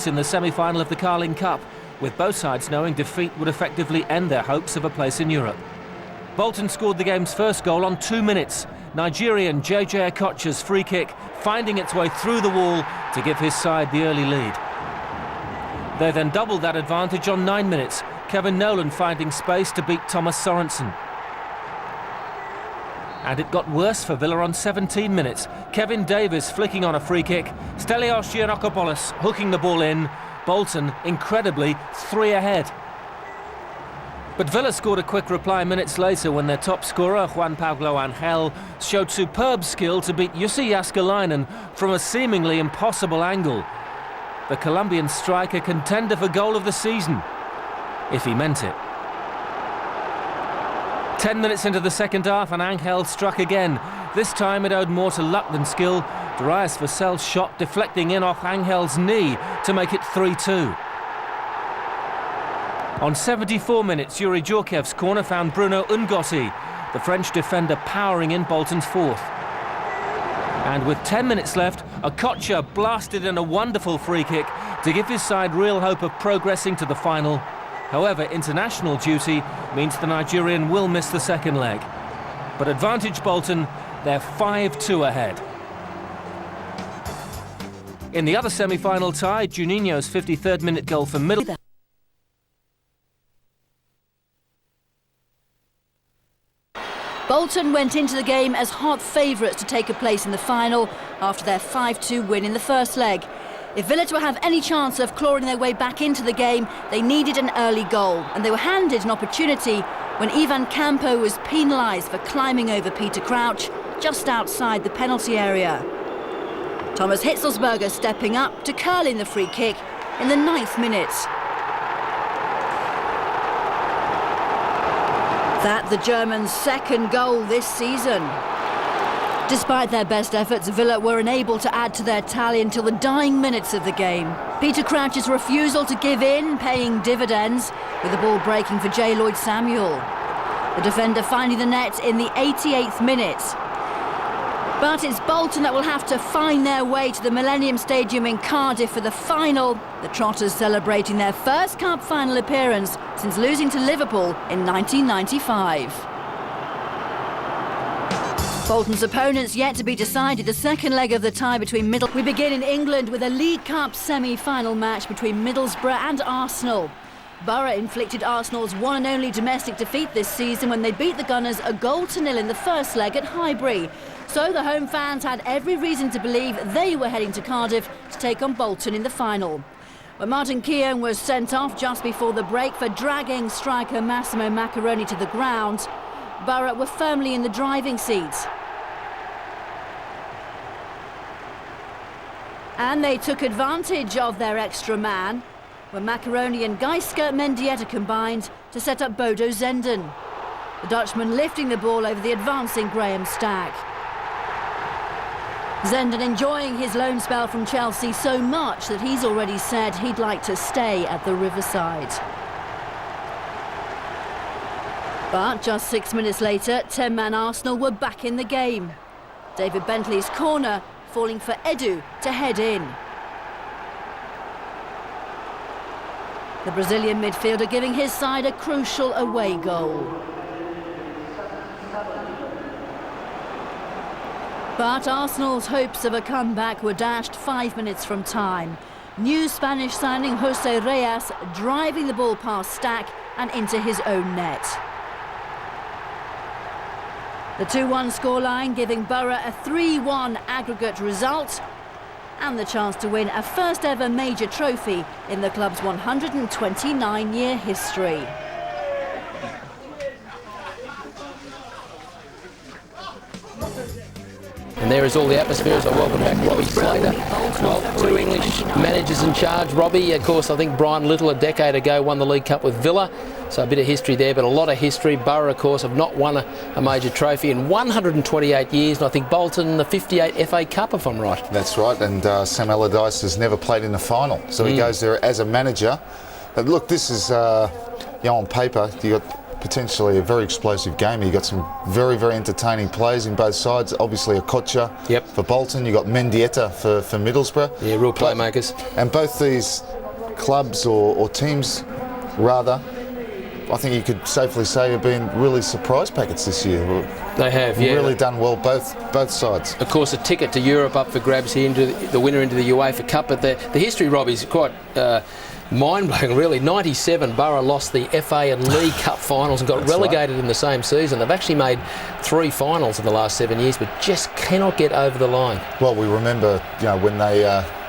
in the semi-final of the Carling Cup, with both sides knowing defeat would effectively end their hopes of a place in Europe. Bolton scored the game's first goal on 2 minutes. Nigerian JJ Okocha's free kick finding its way through the wall to give his side the early lead. They then doubled that advantage on 9 minutes, Kevin Nolan finding space to beat Thomas Sorensen. And it got worse for Villa on 17 minutes. Kevin Davies flicking on a free kick, Stelios Giannakopoulos hooking the ball in, Bolton, incredibly, 3 ahead. But Villa scored a quick reply minutes later when their top scorer, Juan Pablo Angel, showed superb skill to beat Jussi Jääskeläinen from a seemingly impossible angle. The Colombian striker contender for goal of the season, if he meant it. 10 minutes into the second half and Angel struck again. This time it owed more to luck than skill. Darius Vassell's shot deflecting in off Angel's knee to make it 3-2. On 74 minutes, Yuri Djorkaev's corner found Bruno Ngozi, the French defender powering in Bolton's fourth. And with 10 minutes left, Okocha blasted in a wonderful free kick to give his side real hope of progressing to the final. However, international duty means the Nigerian will miss the second leg. But advantage Bolton, they're 5-2 ahead. In the other semi-final tie, Juninho's 53rd minute goal for Middlesbrough. Bolton went into the game as hot favourites to take a place in the final after their 5-2 win in the first leg. If Villa were to have any chance of clawing their way back into the game, they needed an early goal, and they were handed an opportunity when Ivan Campo was penalised for climbing over Peter Crouch just outside the penalty area. Thomas Hitzelsberger stepping up to curl in the free kick in the 9th minute. That the Germans' second goal this season. Despite their best efforts, Villa were unable to add to their tally until the dying minutes of the game. Peter Crouch's refusal to give in, paying dividends, with the ball breaking for J. Lloyd Samuel. The defender finding the net in the 88th minute. But it's Bolton that will have to find their way to the Millennium Stadium in Cardiff for the final. The Trotters celebrating their first Cup final appearance since losing to Liverpool in 1995. Bolton's opponents yet to be decided. The second leg of the tie between We begin in England with a League Cup semi-final match between Middlesbrough and Arsenal. Borough inflicted Arsenal's one and only domestic defeat this season when they beat the Gunners a 1-0 in the first leg at Highbury. So the home fans had every reason to believe they were heading to Cardiff to take on Bolton in the final. But Martin Keown was sent off just before the break for dragging striker Massimo Macaroni to the ground. Borough were firmly in the driving seat. And they took advantage of their extra man when Macaroni and Geisker Mendieta combined to set up Bodo Zenden. The Dutchman lifting the ball over the advancing Graham Stack. Zenden enjoying his loan spell from Chelsea so much that he's already said he'd like to stay at the Riverside. But just 6 minutes later, 10-man Arsenal were back in the game. David Bentley's corner falling for Edu to head in. The Brazilian midfielder giving his side a crucial away goal. But Arsenal's hopes of a comeback were dashed 5 minutes from time. New Spanish signing Jose Reyes driving the ball past Stack and into his own net. The 2-1 scoreline giving Borough a 3-1 aggregate result and the chance to win a first ever major trophy in the club's 129-year history. And there is all the atmosphere as I welcome back Robbie Slater. Well, 2 English managers in charge. Robbie, of course, I think Brian Little a decade ago won the League Cup with Villa. So a bit of history there, but a lot of history. Borough, of course, have not won a major trophy in 128 years. And I think Bolton, the 58 FA Cup, if I'm right. That's right, and Sam Allardyce has never played in the final. So he goes there as a manager. But look, this is, on paper, you got potentially a very explosive game. You got some very, very entertaining players in both sides. Obviously, Okocha for Bolton. You got Mendieta for Middlesbrough. Yeah, real playmakers. And both these clubs or teams, rather, I think you could safely say have been really surprise packets this year. They have, yeah. Really done well, both sides. Of course, a ticket to Europe up for grabs here, into the winner into the UEFA Cup. But the history, Rob, is quite mind-blowing, really. 97, Borough lost the FA and League Cup finals and got relegated in the same season. They've actually made 3 finals in the last 7 years, but just cannot get over the line. Well, we remember, when they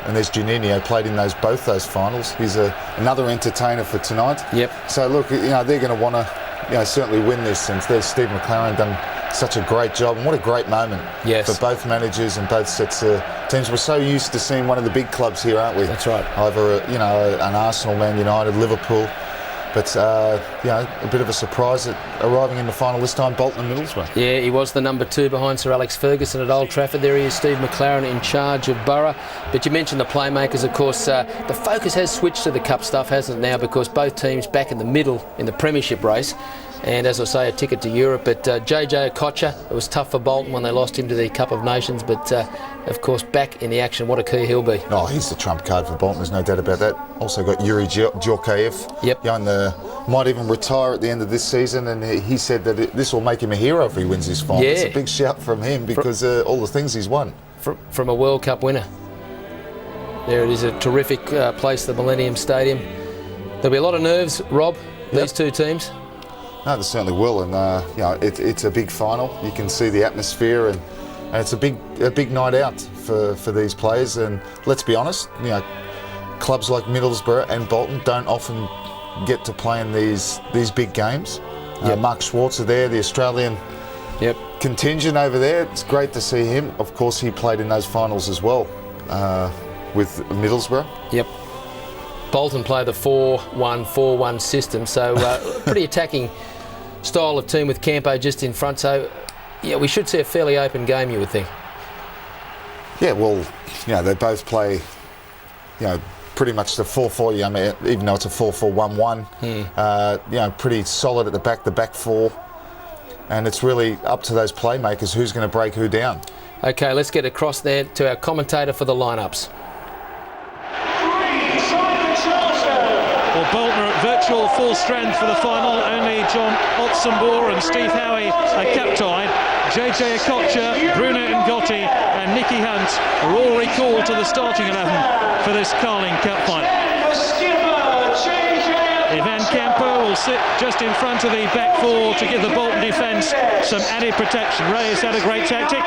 and there's Juninho played in both those finals. He's another entertainer for tonight. Yep. So look, they're going to want to, certainly win this, since there's Steve McLaren done such a great job, and what a great moment for both managers and both sets of teams. We're so used to seeing one of the big clubs here, aren't we? That's right. Either an Arsenal, Man United, Liverpool, but a bit of a surprise at arriving in the final this time, Bolton and Middlesbrough. Yeah, he was the number 2 behind Sir Alex Ferguson at Old Trafford. There he is, Steve McLaren in charge of Borough. But you mentioned the playmakers, of course. The focus has switched to the cup stuff, hasn't it now? Because both teams back in the middle in the premiership race. And as I say, a ticket to Europe. But JJ Okocha, it was tough for Bolton when they lost him to the Cup of Nations. But of course, back in the action, what a key he'll be. Oh, he's the trump card for Bolton, there's no doubt about that. Also got Yuri Djorkaeff. Yep. Might even retire at the end of this season, and he said that this will make him a hero if he wins this final. Yeah. It's a big shout from him because all the things he's won. From a World Cup winner. There it is, a terrific place, the Millennium Stadium. There'll be a lot of nerves, Rob, these two teams. No, there certainly will, and it's a big final. You can see the atmosphere, and it's a big night out for these players. And let's be honest, clubs like Middlesbrough and Bolton don't often get to play in these big games. Mark Schwartz are there, the Australian contingent over there. It's great to see him. Of course, he played in those finals as well with Middlesbrough. Yep. Bolton play the 4-1-4-1 system, so pretty attacking style of team with Campo just in front. So, yeah, we should see a fairly open game, you would think. Yeah, well, they both play, pretty much the 4-4, even though it's a 4-4-1-1. Pretty solid at the back 4. And it's really up to those playmakers who's going to break who down. Okay, let's get across there to our commentator for the lineups. Well, Bolton are at virtual full strength for the final. Only John Otzenbohr and Steve Howie are cap-tied. JJ Okocha, Bruno Ngotti and Nicky Hunt are all recalled to the starting 11 for this Carling Cup final. Ivan Campo will sit just in front of the back 4 to give the Bolton defence some added protection. Ray, is that a great tactic?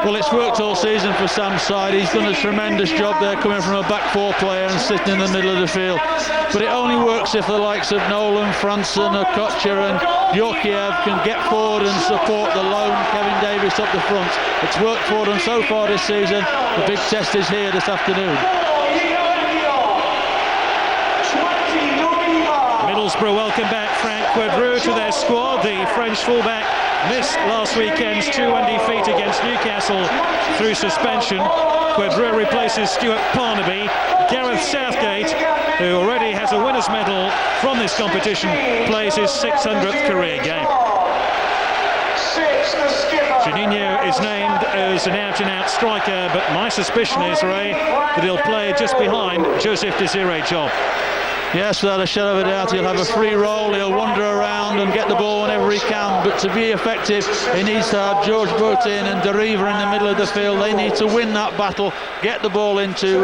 Well, it's worked all season for Sam's side. He's done a tremendous job there, coming from a back 4 player and sitting in the middle of the field. But it only works if the likes of Nolan, Franson, Okocha and Djorkaeff can get forward and support the lone Kevin Davis up the front. It's worked for them so far this season. The big test is here this afternoon. Middlesbrough welcome back Frank Quadreux to their squad. The French fullback missed last weekend's 2-1 defeat against Newcastle through suspension. Quadreux replaces Stuart Parnaby. Gareth Southgate, who already has a winner's medal from this competition, plays his 600th career game. Juninho is named as an out-and-out striker, but my suspicion is, Ray, that he'll play just behind Joseph Desiré Job. Yes, without a shadow of a doubt, he'll have a free roll, he'll wander around and get the ball whenever he can, but to be effective, he needs to have George Botin and Deriva in the middle of the field. They need to win that battle, get the ball into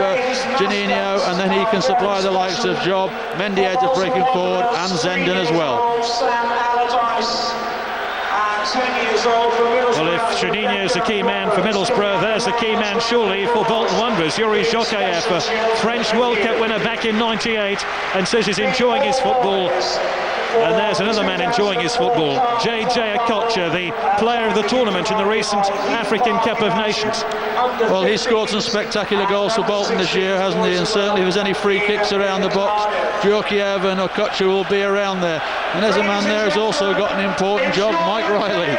Juninho, and then he can supply the likes of Job, Mendieta breaking forward, and Zenden as well. Well, if Juninho is the key man for Middlesbrough, there's the key man surely for Bolton Wanderers. Yuri Djorkaeff, a French World Cup winner back in '98, and says he's enjoying his football. And there's another man enjoying his football, JJ Okocha, the player of the tournament in the recent African Cup of Nations. Well, he's scored some spectacular goals for Bolton this year, hasn't he? And certainly if there's any free kicks around the box, Djorkaeff and Okocha will be around there. And there's a man there who's also got an important job, Mike Riley.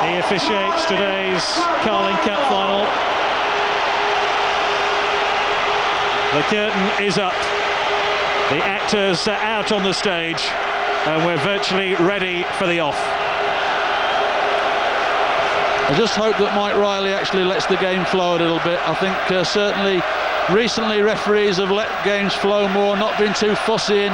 He officiates today's Carling Cup final. The curtain is up. The actors are out on the stage, and we're virtually ready for the off. I just hope that Mike Riley actually lets the game flow a little bit. I think certainly Recently, referees have let games flow more, not been too fussy in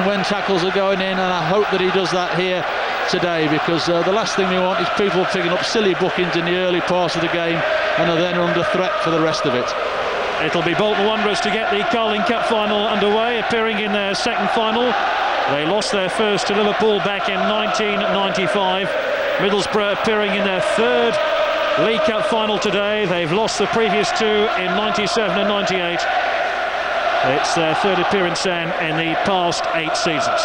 when tackles are going in, and I hope that he does that here today, because the last thing we want is people picking up silly bookings in the early parts of the game and are then under threat for the rest of it. It'll be Bolton Wanderers to get the Carling Cup final underway, appearing in their second final. They lost their first to Liverpool back in 1995. Middlesbrough appearing in their third League Cup final today. They've lost the previous two in 97 and 98. It's their third appearance then in the past 8 seasons.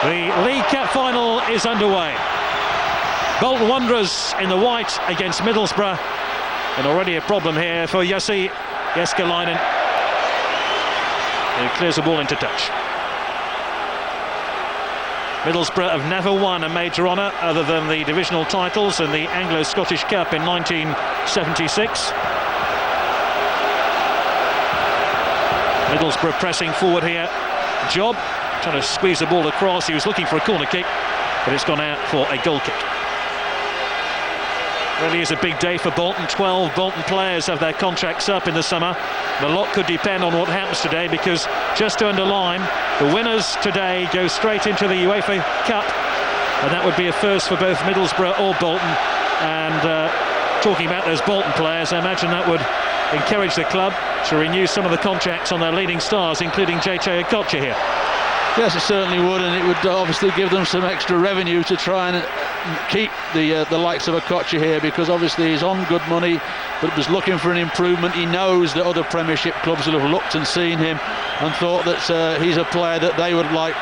The League Cup final is underway. Bolton Wanderers in the white against Middlesbrough, and already a problem here for Jussi Jääskeläinen, who clears the ball into touch. Middlesbrough have never won a major honour other than the divisional titles and the Anglo-Scottish Cup in 1976. Middlesbrough pressing forward here. Job trying to squeeze the ball across. He was looking for a corner kick, but it's gone out for a goal kick. Really is a big day for Bolton. 12 Bolton players have their contracts up in the summer. A lot could depend on what happens today, because just to underline, the winners today go straight into the UEFA Cup, and that would be a first for both Middlesbrough or Bolton. And talking about those Bolton players, I imagine that would encourage the club to renew some of the contracts on their leading stars, including JJ Okocha here. Yes, it certainly would, and it would obviously give them some extra revenue to try and keep the likes of Okocha here, because obviously he's on good money, but was looking for an improvement. He knows that other Premiership clubs will have looked and seen him and thought that he's a player that they would like.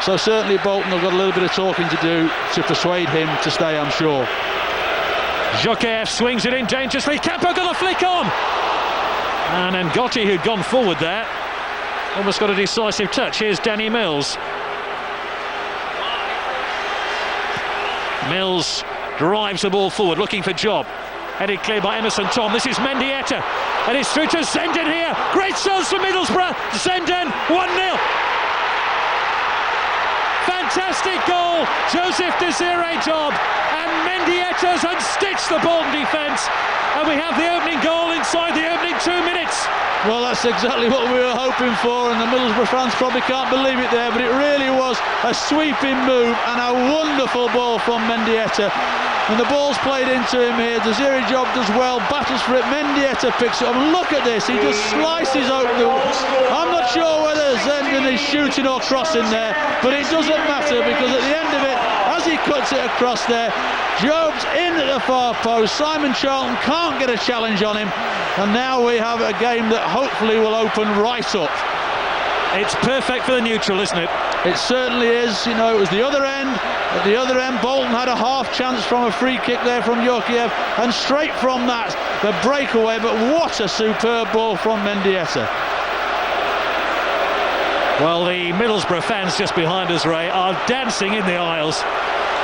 So certainly Bolton have got a little bit of talking to do to persuade him to stay, I'm sure. Jokev swings it in dangerously. Campo got a flick on, and Ngotti, who'd gone forward there, almost got a decisive touch. Here's Danny Mills. Mills drives the ball forward, looking for Job. Headed clear by Emerson Tom. This is Mendieta, and it's through to Zenden here. Great chance for Middlesbrough. Zenden, 1-0. Fantastic goal. Joseph Desiree Job, and Mendieta's unstitched the Bolton defence, and we have the opening goal inside the opening 2 minutes. Well, that's exactly what we were hoping for, and the Middlesbrough fans probably can't believe it there, but it really was a sweeping move and a wonderful ball from Mendieta. And the ball's played into him here. Desiree Job does well, battles for it. Mendieta picks it up. And look at this, he just slices open the... I'm not sure whether Zenden is shooting or crossing there, but it doesn't matter, because at the end of it, as he cuts it across there, Job's in at the far post. Simon Charlton can't get a challenge on him, and now we have a game that hopefully will open right up. It's perfect for the neutral, isn't it? It certainly is. You know, it was the other end. At the other end, Bolton had a half chance from a free kick there from Jokev, and straight from that, the breakaway. But what a superb ball from Mendieta. Well, the Middlesbrough fans just behind us, Ray, are dancing in the aisles.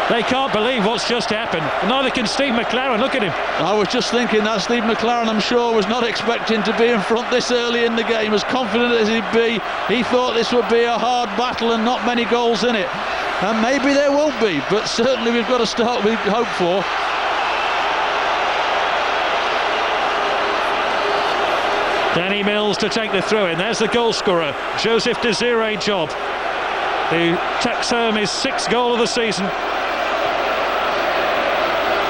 They can't believe what's just happened. Neither can Steve McLaren. Look at him. I was just thinking that Steve McLaren, I'm sure, was not expecting to be in front this early in the game. As confident as he'd be, he thought this would be a hard battle and not many goals in it. And maybe there won't be, but certainly we've got to start with hope for. Danny Mills to take the throw in. There's the goal scorer, Joseph Desiree Job, who tucks home his 6th goal of the season.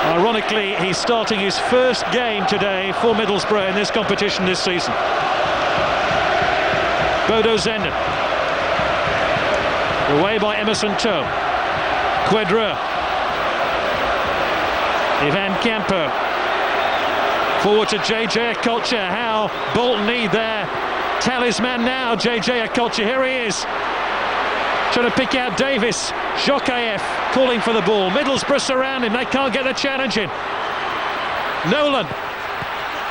Ironically, he's starting his first game today for Middlesbrough in this competition this season. Bodo Zenden. Away by Emerson Toe. Quedra. Ivan Campo. Forward to JJ Okocha. How Bolton need their talisman now. JJ Okocha, here he is. Trying to pick out Davis. Jokev calling for the ball. Middlesbrough surround him. They can't get the challenge in. Nolan.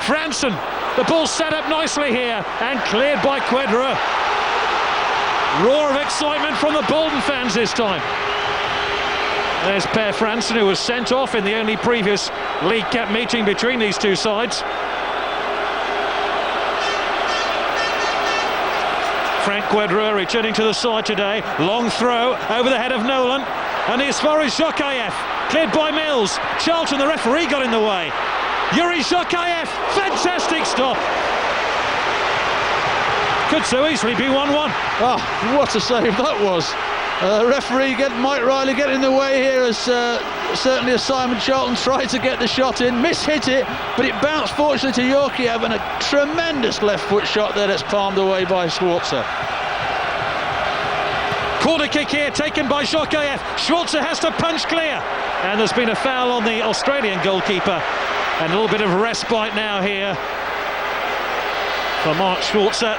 Franson. The ball set up nicely here and cleared by Quedra. Roar of excitement from the Bolton fans this time. There's Per Franson, who was sent off in the only previous League Cup meeting between these two sides. Frank Quedra returning to the side today. Long throw over the head of Nolan. And as far as Jokev, cleared by Mills. Charlton, the referee, got in the way. Yuri Shokayev, fantastic stop. Could so easily be 1-1. Oh, what a save that was. Referee Mike Riley getting in the way here as certainly as Simon Charlton tried to get the shot in, mishit it, but it bounced fortunately to Yorkiev, and a tremendous left foot shot there that's palmed away by Schwarzer. Corner kick here taken by Shokayev. Schwarzer has to punch clear, and there's been a foul on the Australian goalkeeper, and a little bit of respite now here for Mark Schwarzer.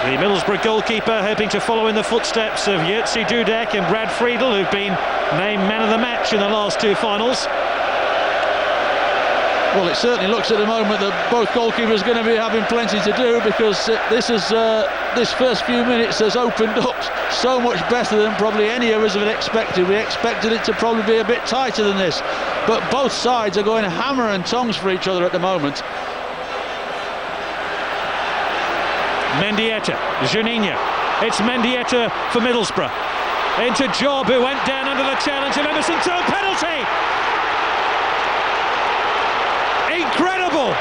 The Middlesbrough goalkeeper hoping to follow in the footsteps of Jerzy Dudek and Brad Friedel, who've been named man of the match in the last two finals. Well, it certainly looks at the moment that both goalkeepers are going to be having plenty to do, because this first few minutes has opened up so much better than probably any of us had expected. We expected it to probably be a bit tighter than this, but both sides are going hammer and tongs for each other at the moment. Mendieta, Juninho. It's Mendieta for Middlesbrough. Into Job, who went down under the challenge of Emerson. To a penalty! Incredible!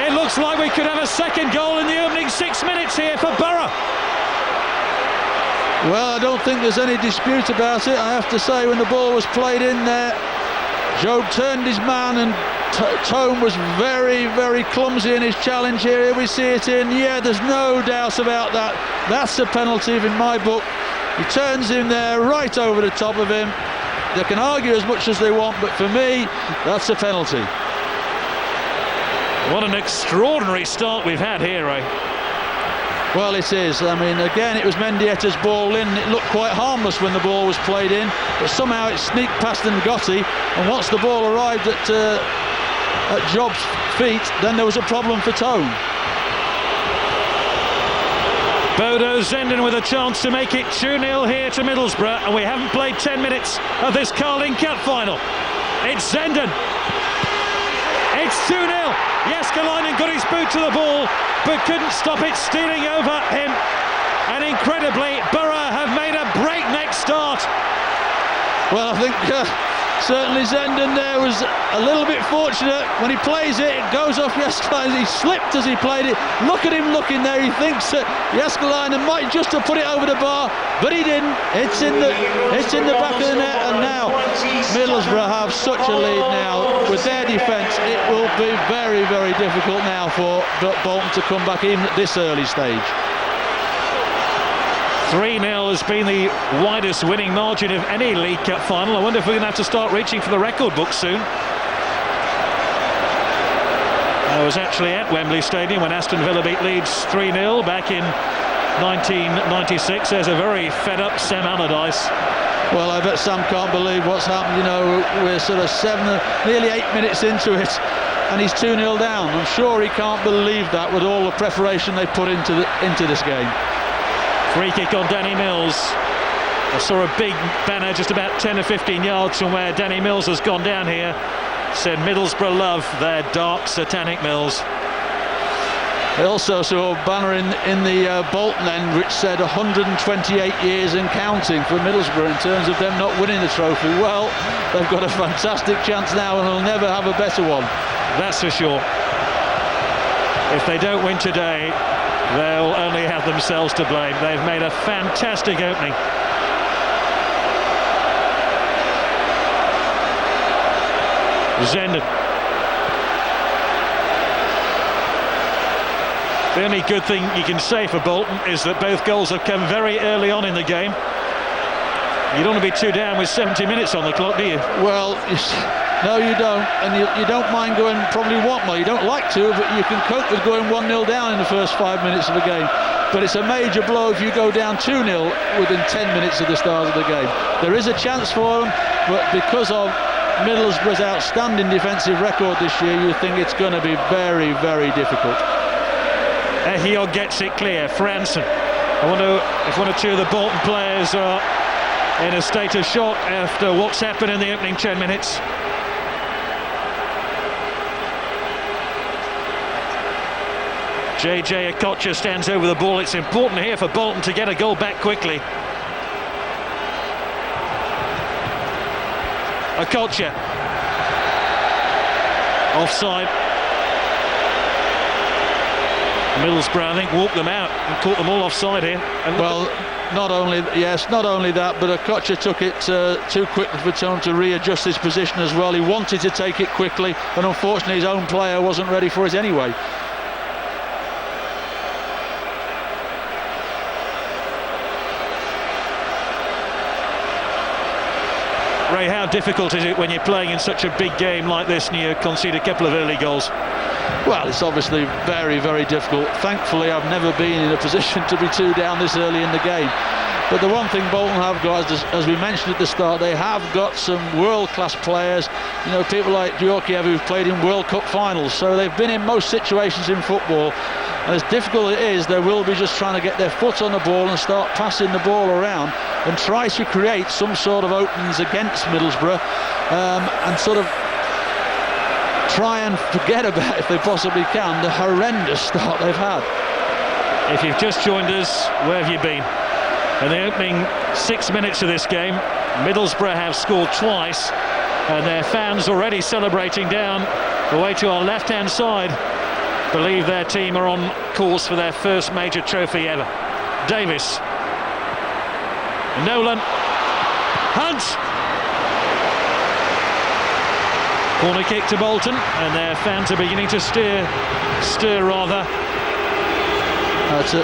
It looks like we could have a second goal in the opening 6 minutes here for Borough. Well, I don't think there's any dispute about it. I have to say, when the ball was played in there, Job turned his man, and Tome was very, very clumsy in his challenge here. Here we see it in. Yeah, there's no doubt about that. That's a penalty in my book. He turns him there right over the top of him. They can argue as much as they want, but for me, that's a penalty. What an extraordinary start we've had here, eh? Well, it is. I mean, again, it was Mendieta's ball in. It looked quite harmless when the ball was played in, but somehow it sneaked past Ngotti, and once the ball arrived at Job's feet, then there was a problem for Tone. Bodo Zenden with a chance to make it 2-0 here to Middlesbrough, and we haven't played 10 minutes of this Carling Cup final. It's Zenden. It's 2-0. Jääskeläinen got his boot to the ball, but couldn't stop it stealing over him. And incredibly, Borough have made a breakneck start. Well, I think certainly Zenden there was a little bit fortunate. When he plays it, it goes off Jääskeläinen. He slipped as he played it. Look at him looking there. He thinks that Jääskeläinen might just have put it over the bar, but he didn't. It's in the back of the net, and now Middlesbrough have such a lead now. With their defence, it will be very, very difficult now for Bolton to come back even at this early stage. 3-0 has been the widest winning margin of any League Cup final. I wonder if we're going to have to start reaching for the record book soon. I was actually at Wembley Stadium when Aston Villa beat Leeds 3-0 back in 1996. There's a very fed-up Sam Allardyce. Well, I bet Sam can't believe what's happened. You know, we're sort of nearly 8 minutes into it, and he's 2-0 down. I'm sure he can't believe that with all the preparation they put into this game. Free kick on Danny Mills. I saw a big banner just about 10 or 15 yards from where Danny Mills has gone down here. Said Middlesbrough love their dark, satanic Mills. I also saw a banner in the Bolton end which said 128 years and counting for Middlesbrough in terms of them not winning the trophy. Well, they've got a fantastic chance now, and they'll never have a better one. That's for sure. If they don't win today, they'll only have themselves to blame. They've made a fantastic opening. Zenden. The only good thing you can say for Bolton is that both goals have come very early on in the game. You don't want to be too down with 70 minutes on the clock, do you? Well, no, you don't, and you don't mind going probably one more. You don't like to, but you can cope with going 1-0 down in the first 5 minutes of the game. But it's a major blow if you go down 2-0 within 10 minutes of the start of the game. There is a chance for them, but because of Middlesbrough's outstanding defensive record this year, you think it's going to be very, very difficult. Ehio gets it clear. Franson. I wonder if one or two of the Bolton players are in a state of shock after what's happened in the opening 10 minutes. JJ Okocha stands over the ball. It's important here for Bolton to get a goal back quickly. Okocha. Offside. Middlesbrough, I think, walked them out and caught them all offside here. And well, not only that, but Okocha took it too quickly for Tom to readjust his position as well. He wanted to take it quickly, and unfortunately his own player wasn't ready for it anyway. Ray, how difficult is it when you're playing in such a big game like this and you concede a couple of early goals? Well, it's obviously very, very difficult. Thankfully, I've never been in a position to be 2 down this early in the game. But the one thing Bolton have got, as we mentioned at the start, they have got some world-class players. You know, people like Georgiev who've played in World Cup finals. So they've been in most situations in football. And as difficult it is, they will be just trying to get their foot on the ball and start passing the ball around and try to create some sort of openings against Middlesbrough and sort of try and forget about, if they possibly can, the horrendous start they've had. If you've just joined us, where have you been? In the opening 6 minutes of this game, Middlesbrough have scored twice, and their fans already celebrating down the way to our left-hand side believe their team are on course for their first major trophy ever. Davis, Nolan, Hunt. Corner kick to Bolton, and their fans are beginning to stir rather.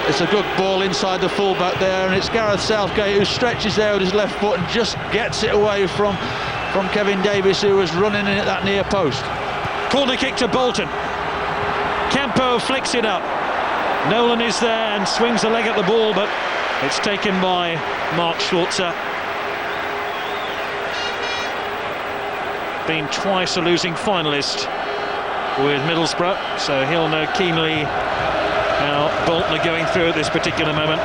It's a good ball inside the fullback there, and it's Gareth Southgate who stretches there with his left foot and just gets it away from Kevin Davis, who was running in at that near post. Corner kick to Bolton. Campo flicks it up. Nolan is there and swings a leg at the ball, but it's taken by Mark Schwarzer. Been twice a losing finalist with Middlesbrough, so he'll know keenly how Bolton are going through at this particular moment.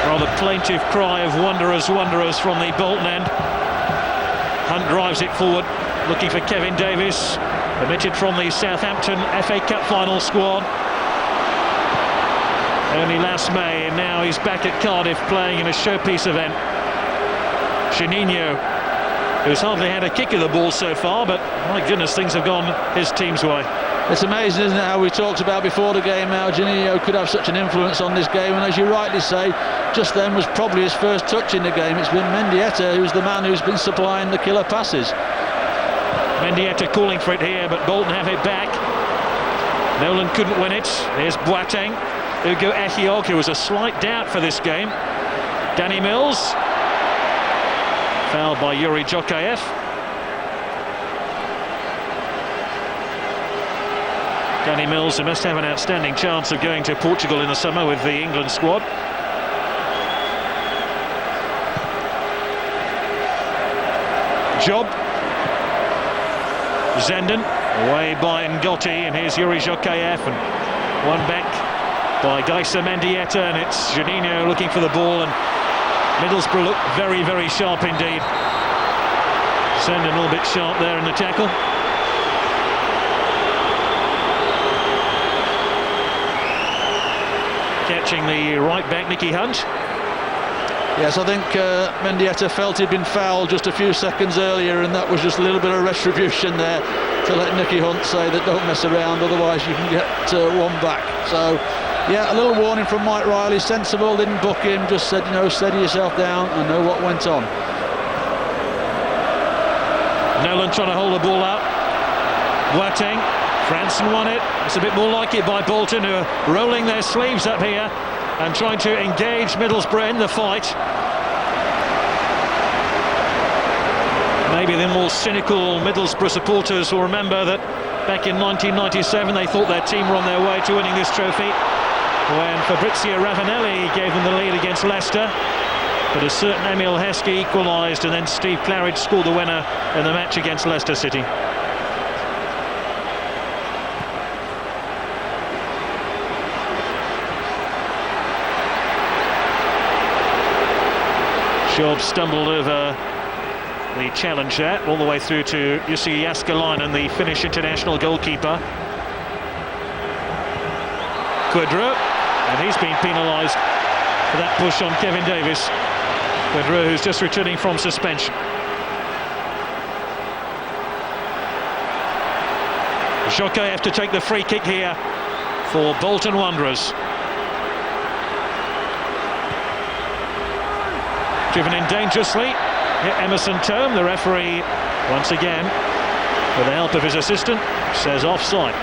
Rather plaintive cry of wanderers, wanderers from the Bolton end. Hunt drives it forward, looking for Kevin Davis, omitted from the Southampton FA Cup final squad only last May, and now he's back at Cardiff playing in a showpiece event. Juninho, who's hardly had a kick of the ball so far, but my goodness, things have gone his team's way. It's amazing, isn't it, how we talked about before the game how Juninho could have such an influence on this game, and as you rightly say, just then was probably his first touch in the game. It's been Mendieta who's the man who's been supplying the killer passes. Mendieta calling for it here, but Bolton have it back. Nolan couldn't win it. Here's Boateng. Ugo Echiog, who was a slight doubt for this game. Danny Mills. Fouled by Yuri Jokaev. Danny Mills, who must have an outstanding chance of going to Portugal in the summer with the England squad. Job. Zenden, away by Ngotti, and here's Yuri Jokaev, and one back by Gaisa Mendieta, and it's Juninho looking for the ball, and Middlesbrough look very, very sharp indeed. Zenden a little bit sharp there in the tackle. Catching the right back, Nicky Hunt. Yes, I think Mendieta felt he'd been fouled just a few seconds earlier, and that was just a little bit of retribution there to let Nicky Hunt say that don't mess around, otherwise you can get one back. So, yeah, a little warning from Mike Riley, sensible, didn't book him, just said, you know, steady yourself down and know what went on. Nolan trying to hold the ball up. Boateng, Franson won it. It's a bit more like it by Bolton, who are rolling their sleeves up here and trying to engage Middlesbrough in the fight. Maybe the more cynical Middlesbrough supporters will remember that back in 1997 they thought their team were on their way to winning this trophy when Fabrizio Ravanelli gave them the lead against Leicester, but a certain Emil Heskey equalised, and then Steve Claridge scored the winner in the match against Leicester City. Job stumbled over the challenge there, all the way through to Jussi Jääskeläinen, the Finnish international goalkeeper. Quadro, and he's been penalised for that push on Kevin Davis. Quadro, who's just returning from suspension. Jokaev to take the free kick here for Bolton Wanderers. Driven in dangerously, hit Emerson Tome. The referee, once again, with the help of his assistant, says offside.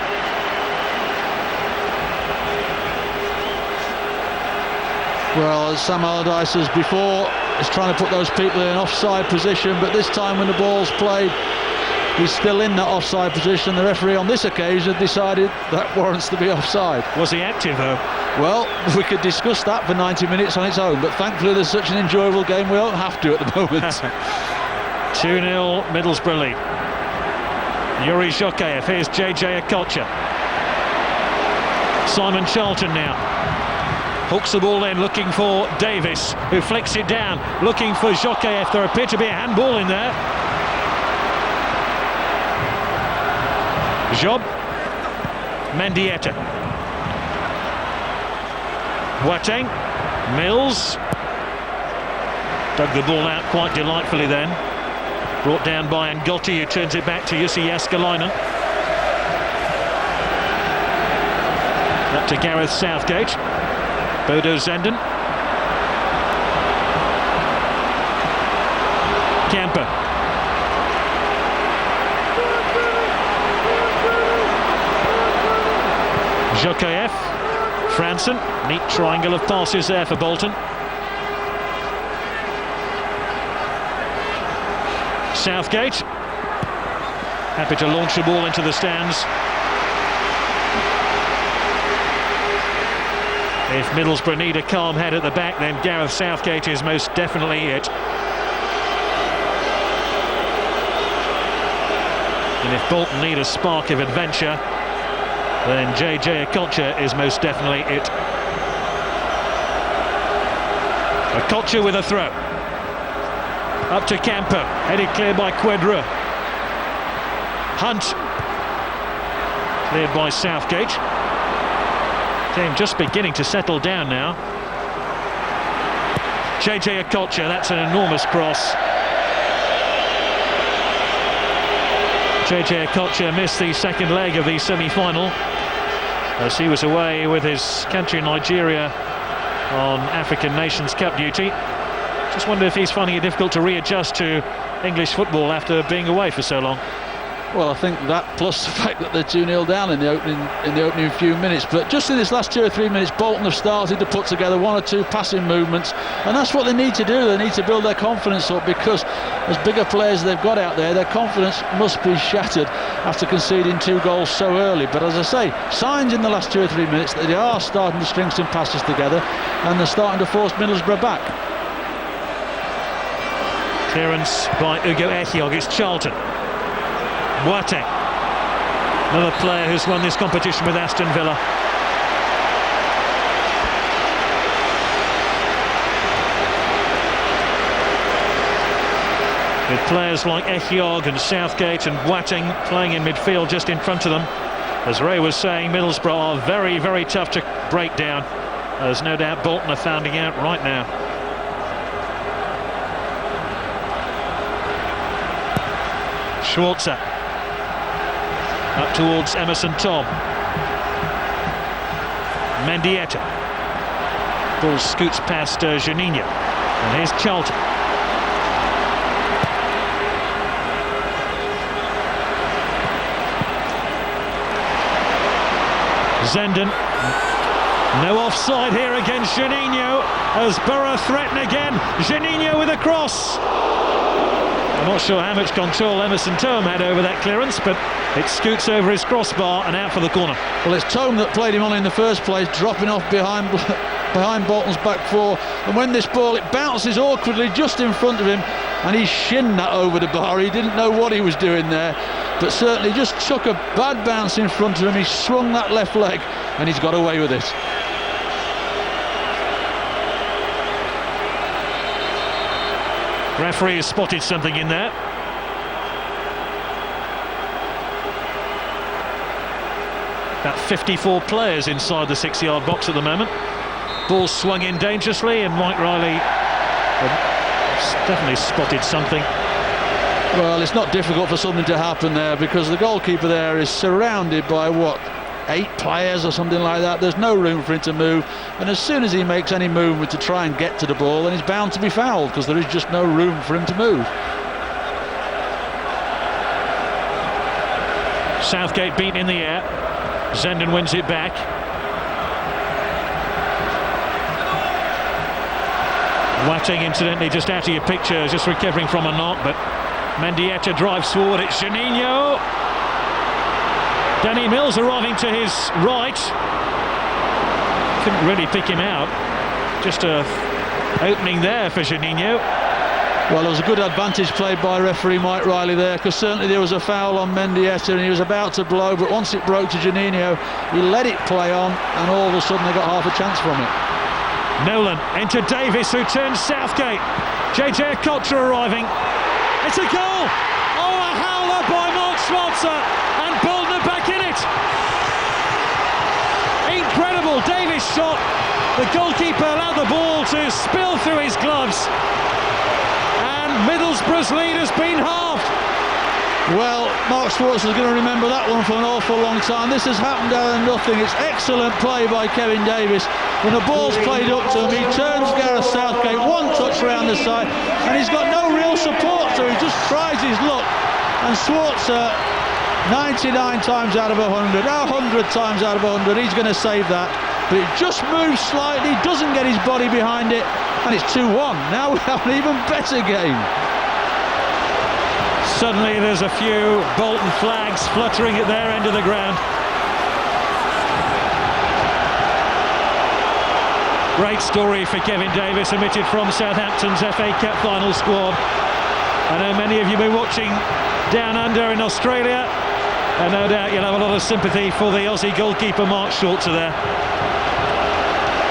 Well, as Sam Allardyce as before is trying to put those people in an offside position, but this time when the ball's played, he's still in that offside position. The referee on this occasion decided that warrants to be offside. Was he active though? Well, we could discuss that for 90 minutes on its own, but thankfully there's such an enjoyable game we don't have to at the moment. 2-0 Middlesbrough lead. Yuri Jokaev, here's JJ Okocha. Simon Charlton now. Hooks the ball in, looking for Davis, who flicks it down, looking for Jokaev. There appeared to be a handball in there. Job, Mendieta, Boateng, Mills, dug the ball out quite delightfully then. Brought down by Ngotti, who turns it back to Jussi Jääskeläinen. Up to Gareth Southgate. Bodo Zenden. Camper. Jokaev. Franson. Neat triangle of passes there for Bolton. Southgate. Happy to launch the ball into the stands. If Middlesbrough need a calm head at the back, then Gareth Southgate is most definitely it. And if Bolton need a spark of adventure, then JJ Okocha is most definitely it. Okocha with a throw. Up to Campo, headed clear by Quedra. Hunt. Cleared by Southgate. Game just beginning to settle down now. JJ Okocha, that's an enormous cross. JJ Okocha missed the second leg of the semi-final as he was away with his country Nigeria on African Nations Cup duty. Just wonder if he's finding it difficult to readjust to English football after being away for so long. Well, I think that plus the fact that they're 2-0 down in the opening few minutes. But just in this last 2 or 3 minutes, Bolton have started to put together 1 or 2 passing movements, and that's what they need to do. They need to build their confidence up, because as bigger players they've got out there, their confidence must be shattered after conceding 2 goals so early. But as I say, signs in the last 2 or 3 minutes that they are starting to string some passes together, and they're starting to force Middlesbrough back. Clearance by Ugo Ehiogu. It's Charlton. Boateng, another player who's won this competition with Aston Villa. With players like Ehiogu and Southgate and Boateng playing in midfield just in front of them. As Ray was saying, Middlesbrough are very, very tough to break down. There's no doubt Bolton are finding out right now. Schwarzer. Up towards Emerson Tom. Mendieta. Ball scoots past Juninho. And here's Charlton. Zenden. No offside here against Juninho as Borough threaten again. Juninho with a cross. I'm not sure how much control Emerson Tome had over that clearance, but it scoots over his crossbar and out for the corner. Well, it's Tome that played him on in the first place, dropping off behind Bolton's back 4, and when this ball, it bounces awkwardly just in front of him, and he shinned that over the bar. He didn't know what he was doing there, but certainly just took a bad bounce in front of him. He swung that left leg, and he's got away with it. Referee has spotted something in there. About 54 players inside the 6-yard box at the moment. Ball swung in dangerously, and Mike Riley has definitely spotted something. Well, it's not difficult for something to happen there, because the goalkeeper there is surrounded by, what, 8 players or something like that. There's no room for him to move, and as soon as he makes any movement to try and get to the ball, then he's bound to be fouled, because there is just no room for him to move. Southgate beaten in the air. Zenden wins it back. Watting, incidentally, just out of your picture, just recovering from a knock, but Mendieta drives forward. It's Juninho. Danny Mills arriving to his right. Couldn't really pick him out. Just a opening there for Juninho. Well, there was a good advantage played by referee Mike Riley there, because certainly there was a foul on Mendieta and he was about to blow, but once it broke to Juninho, he let it play on, and all of a sudden they got half a chance from it. Nolan into Davis, who turns Southgate. JJ Okocha arriving. It's a goal! Oh, a howler by Mark Schwarzer, and Bolton are back in it! Incredible Davis shot. The goalkeeper allowed the ball to spill through his gloves, and Middlesbrough's lead has been halved. Well, Mark Schwarzer is going to remember that one for an awful long time. This has happened out of nothing. It's excellent play by Kevin Davis. When the ball's played up to him, he turns Gareth Southgate, one touch round the side, and he's got no real support, so he just tries his luck. And Schwarzer, 99 times out of 100, 100 times out of 100, he's going to save that. But it just moves slightly, doesn't get his body behind it, and it's 2-1. Now we have an even better game. Suddenly there's a few Bolton flags fluttering at their end of the ground. Great story for Kevin Davis, omitted from Southampton's FA Cup final squad. I know many of you have been watching down under in Australia, and no doubt you'll have a lot of sympathy for the Aussie goalkeeper Mark Schwarzer there.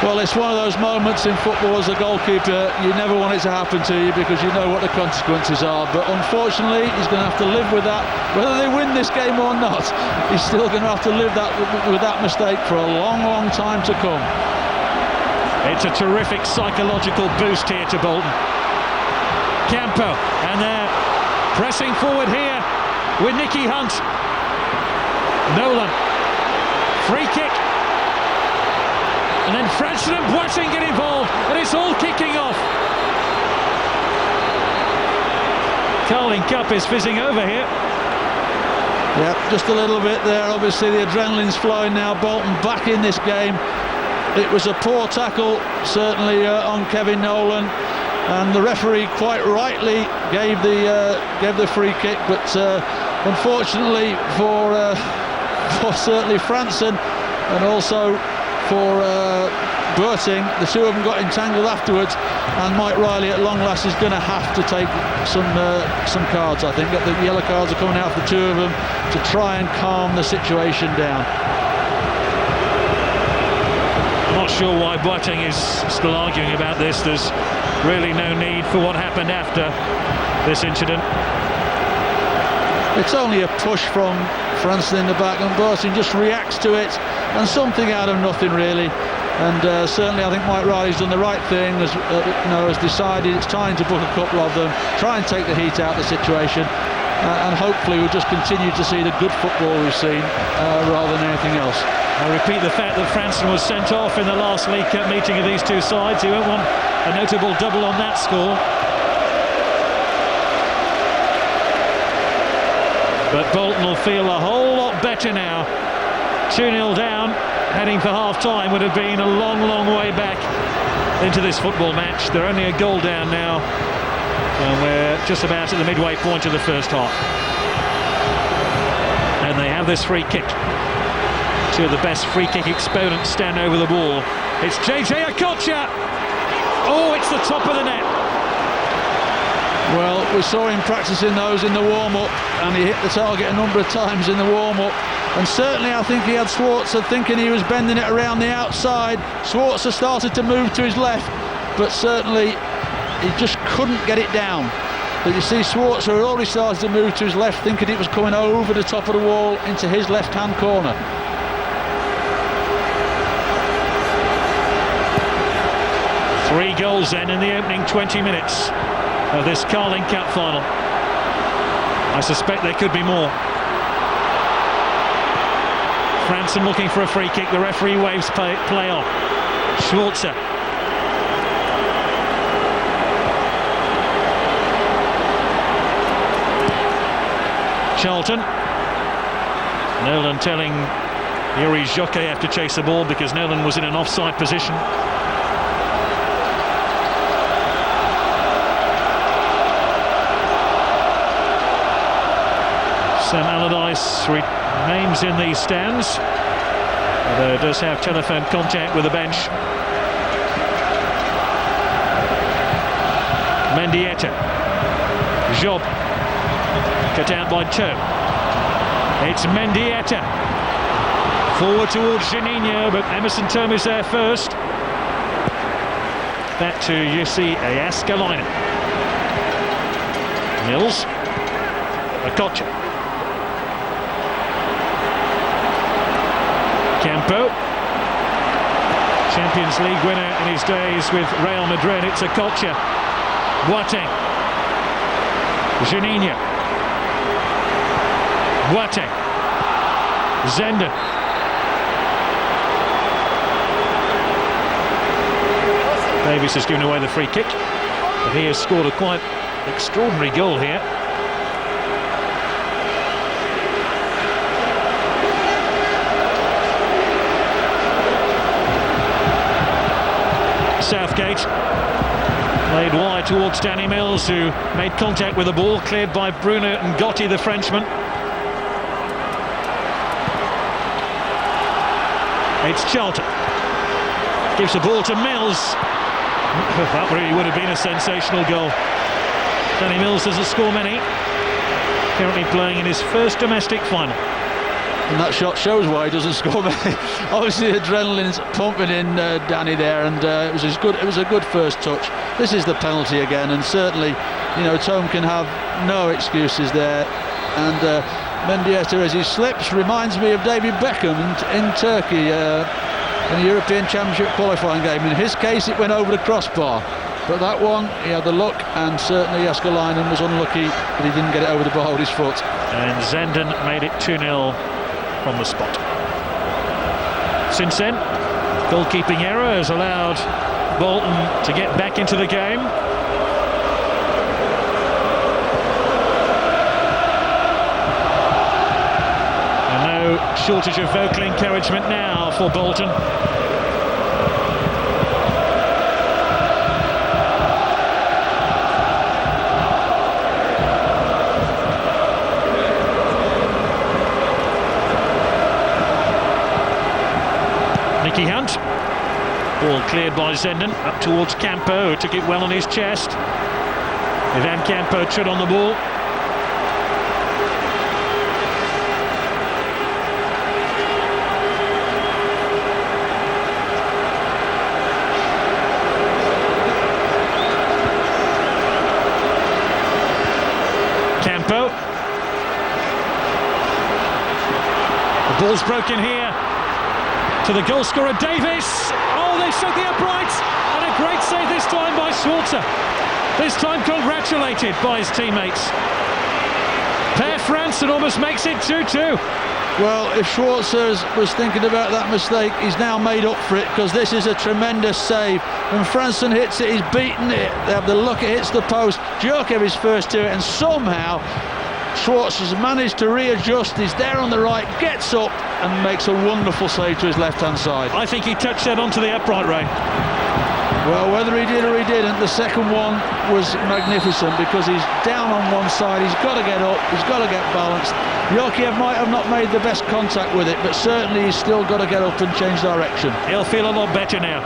Well, it's one of those moments in football as a goalkeeper, you never want it to happen to you because you know what the consequences are. But unfortunately, he's going to have to live with that. Whether they win this game or not, he's still going to have to live with that mistake for a long, long time to come. It's a terrific psychological boost here to Bolton. Campo, and they're pressing forward here with Nicky Hunt. Nolan, free kick. And then Franson and Boateng get involved, and it's all kicking off. Carling Cup is fizzing over here. Yeah, just a little bit there. Obviously the adrenaline's flowing now. Bolton back in this game. It was a poor tackle, certainly on Kevin Nolan, and the referee quite rightly gave the free kick. But unfortunately for certainly Franson and also for Boateng, the two of them got entangled afterwards, and Mike Riley at long last is going to have to take some cards. I think that the yellow cards are coming out for the two of them to try and calm the situation down. I'm not sure why Boateng is still arguing about this. There's really no need for what happened after this incident. It's only a push from Franson in the back, and Boateng just reacts to it, and something out of nothing really. And certainly I think Mike Riley's done the right thing, has decided it's time to book a couple of them, try and take the heat out of the situation, and hopefully we'll just continue to see the good football we've seen rather than anything else. I repeat the fact that Franson was sent off in the last League Cup meeting of these two sides. He won't want a notable double on that score. But Bolton will feel a whole lot better now. 2-0 down, heading for half-time would have been a long, long way back into this football match. They're only a goal down now, and we're just about at the midway point of the first half. And they have this free kick. Two of the best free kick exponents stand over the ball. It's JJ Okocha. Oh, it's the top of the net. Well, we saw him practicing those in the warm-up, and he hit the target a number of times in the warm-up. And certainly I think he had Schwarzer thinking he was bending it around the outside. Schwarzer started to move to his left, but certainly he just couldn't get it down. But you see Schwarzer had already started to move to his left, thinking it was coming over the top of the wall into his left-hand corner. Three goals then in the opening 20 minutes of this Carling Cup final. I suspect there could be more. Franson looking for a free kick. The referee waves play on. Schwarzer. Charlton. Nolan telling Yuri Jokev to chase the ball because Nolan was in an offside position. Sam Allardyce remains in the stands, although does have telephone contact with the bench. Mendieta. Job. Cut out by Toe. It's Mendieta. Forward towards Juninho, but Emerson Thome is there first. Back to Jussi Jääskeläinen. Mills. Okocha. Campo. Champions League winner in his days with Real Madrid. It's Okocha. Boateng. Juninho. Boateng. Zenden. Davies has given away the free kick, but he has scored a quite extraordinary goal here. Southgate played wide towards Danny Mills, who made contact with the ball, cleared by Bruno Ngotti, the Frenchman. It's Charlton. Gives the ball to Mills. That really would have been a sensational goal. Danny Mills doesn't score many. Currently playing in his first domestic final. And that shot shows why he doesn't score many. Obviously, adrenaline's pumping in Danny there, and it was a good first touch. This is the penalty again, and certainly, you know, Thome can have no excuses there. And Mendieta, as he slips, reminds me of David Beckham in Turkey in the European Championship qualifying game. In his case, it went over the crossbar, but that one, he had the luck, and certainly Jääskeläinen was unlucky that he didn't get it over the bar with his foot. And Zenden made it 2-0 from the spot. Since then, goalkeeping error has allowed Bolton to get back into the game. And no shortage of vocal encouragement now for Bolton. Nicky Hunt. Ball cleared by Zenden, up towards Campo, who took it well on his chest. Ivan Campo trod on the ball. Campo. The ball's broken here. To the goal scorer Davies. Oh, they shook the upright, and a great save this time by Schwarzer. This time congratulated by his teammates. Per Franson almost makes it 2-2. Well, if Schwarzer was thinking about that mistake, he's now made up for it, because this is a tremendous save. When Franson hits it, he's beaten it. They have the luck, it hits the post. Jokev is first to it, and somehow Schwarzer's managed to readjust. He's there on the right, gets up and makes a wonderful save to his left-hand side. I think he touched that onto the upright, Ray. Well, whether he did or he didn't, the second one was magnificent, because he's down on one side, he's got to get up, he's got to get balanced. Jokev might have not made the best contact with it, but certainly he's still got to get up and change direction. He'll feel a lot better now.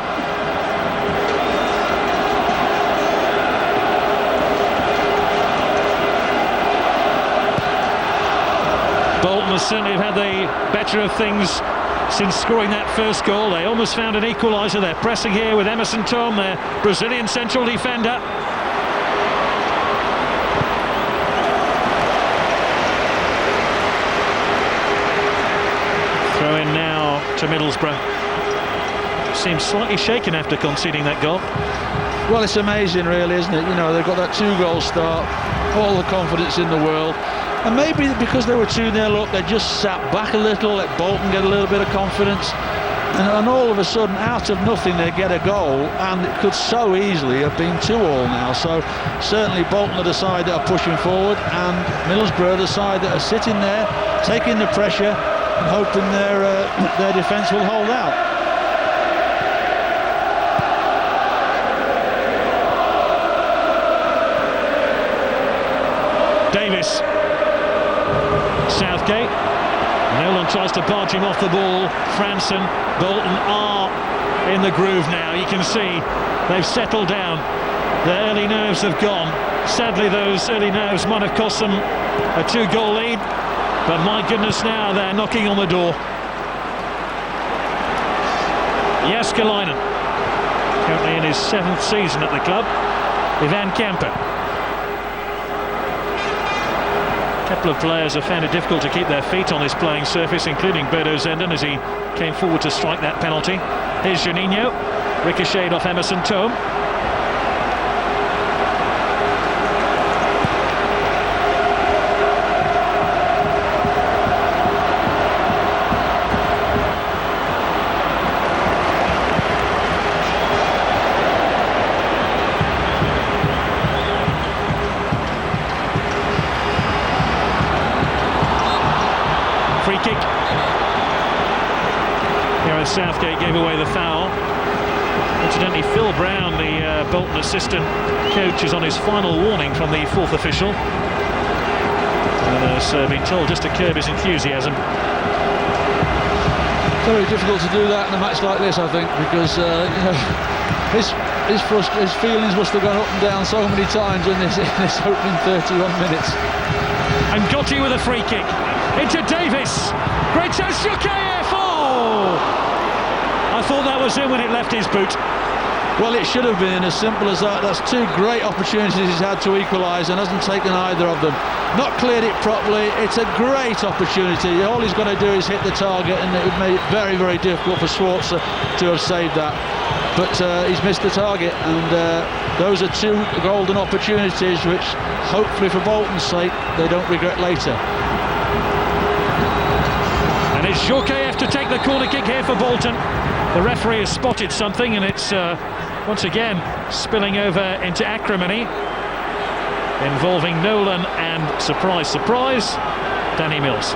Bolton has certainly had the better of things since scoring that first goal. They almost found an equaliser. They're pressing here with Emerson Thome, their Brazilian central defender. Throw in now to Middlesbrough. Seems slightly shaken after conceding that goal. Well, it's amazing really, isn't it? You know, they've got that 2-goal start, all the confidence in the world. And maybe because they were 2-0 up, they just sat back a little, let Bolton get a little bit of confidence. And all of a sudden, out of nothing, they get a goal, and it could so easily have been 2-2 now. So certainly Bolton are the side that are pushing forward, and Middlesbrough are the side that are sitting there, taking the pressure and hoping their defence will hold out. Davis. Southgate. Nolan tries to barge him off the ball. Franson. Bolton are in the groove now. You can see they've settled down. Their early nerves have gone. Sadly, those early nerves might have cost them a 2-goal lead. But my goodness, now they're knocking on the door. Jääskeläinen, currently in his 7th season at the club. Ivan Kemper. A couple of players have found it difficult to keep their feet on this playing surface, including Bodo Zenden as he came forward to strike that penalty. Here's Juninho, ricocheted off Emerson Thome. Free kick. Gareth Southgate gave away the foul. Incidentally, Phil Brown, the Bolton assistant coach, is on his final warning from the 4th official. And has been told just to curb his enthusiasm. Very difficult to do that in a match like this, I think, because you know, his feelings must have gone up and down so many times in this opening 31 minutes. And Gotti with a free kick. Into Davis. Great chance. Jokeyev. Oh! I thought that was in when it left his boot. Well, it should have been, as simple as that. That's 2 great opportunities he's had to equalise and hasn't taken either of them. Not cleared it properly. It's a great opportunity. All he's got to do is hit the target, and it would make it very, very difficult for Schwarzer to have saved that. But he's missed the target, and those are 2 golden opportunities which, hopefully for Bolton's sake, they don't regret later. And it's Jokeyev to take the corner kick here for Bolton. The referee has spotted something, and it's once again spilling over into acrimony involving Nolan and, surprise, surprise, Danny Mills.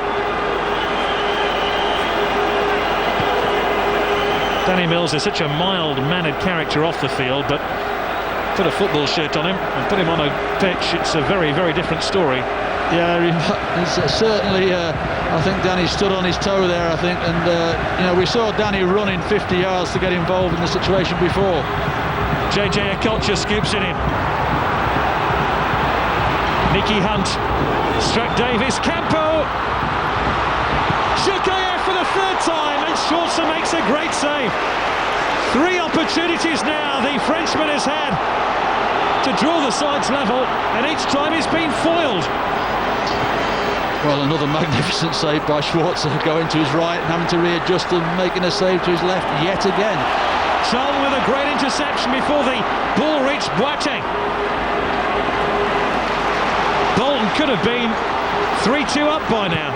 Danny Mills is such a mild-mannered character off the field, but put a football shirt on him and put him on a pitch, it's a very, very different story. Yeah, it's certainly, I think Danny stood on his toe there, I think, and you know, we saw Danny running 50 yards to get involved in the situation before. JJ Okocha scoops it in. Nicky Hunt struck Davis. Campo. Jokeyev for the 3rd time, and Schwarzer makes a great save. 3 opportunities now the Frenchman has had to draw the sides level, and each time he's been foiled. Well, another magnificent save by Schwarzer, going to his right and having to readjust and making a save to his left yet again. Charlton with a great interception before the ball reached Boateng. Bolton could have been 3-2 up by now.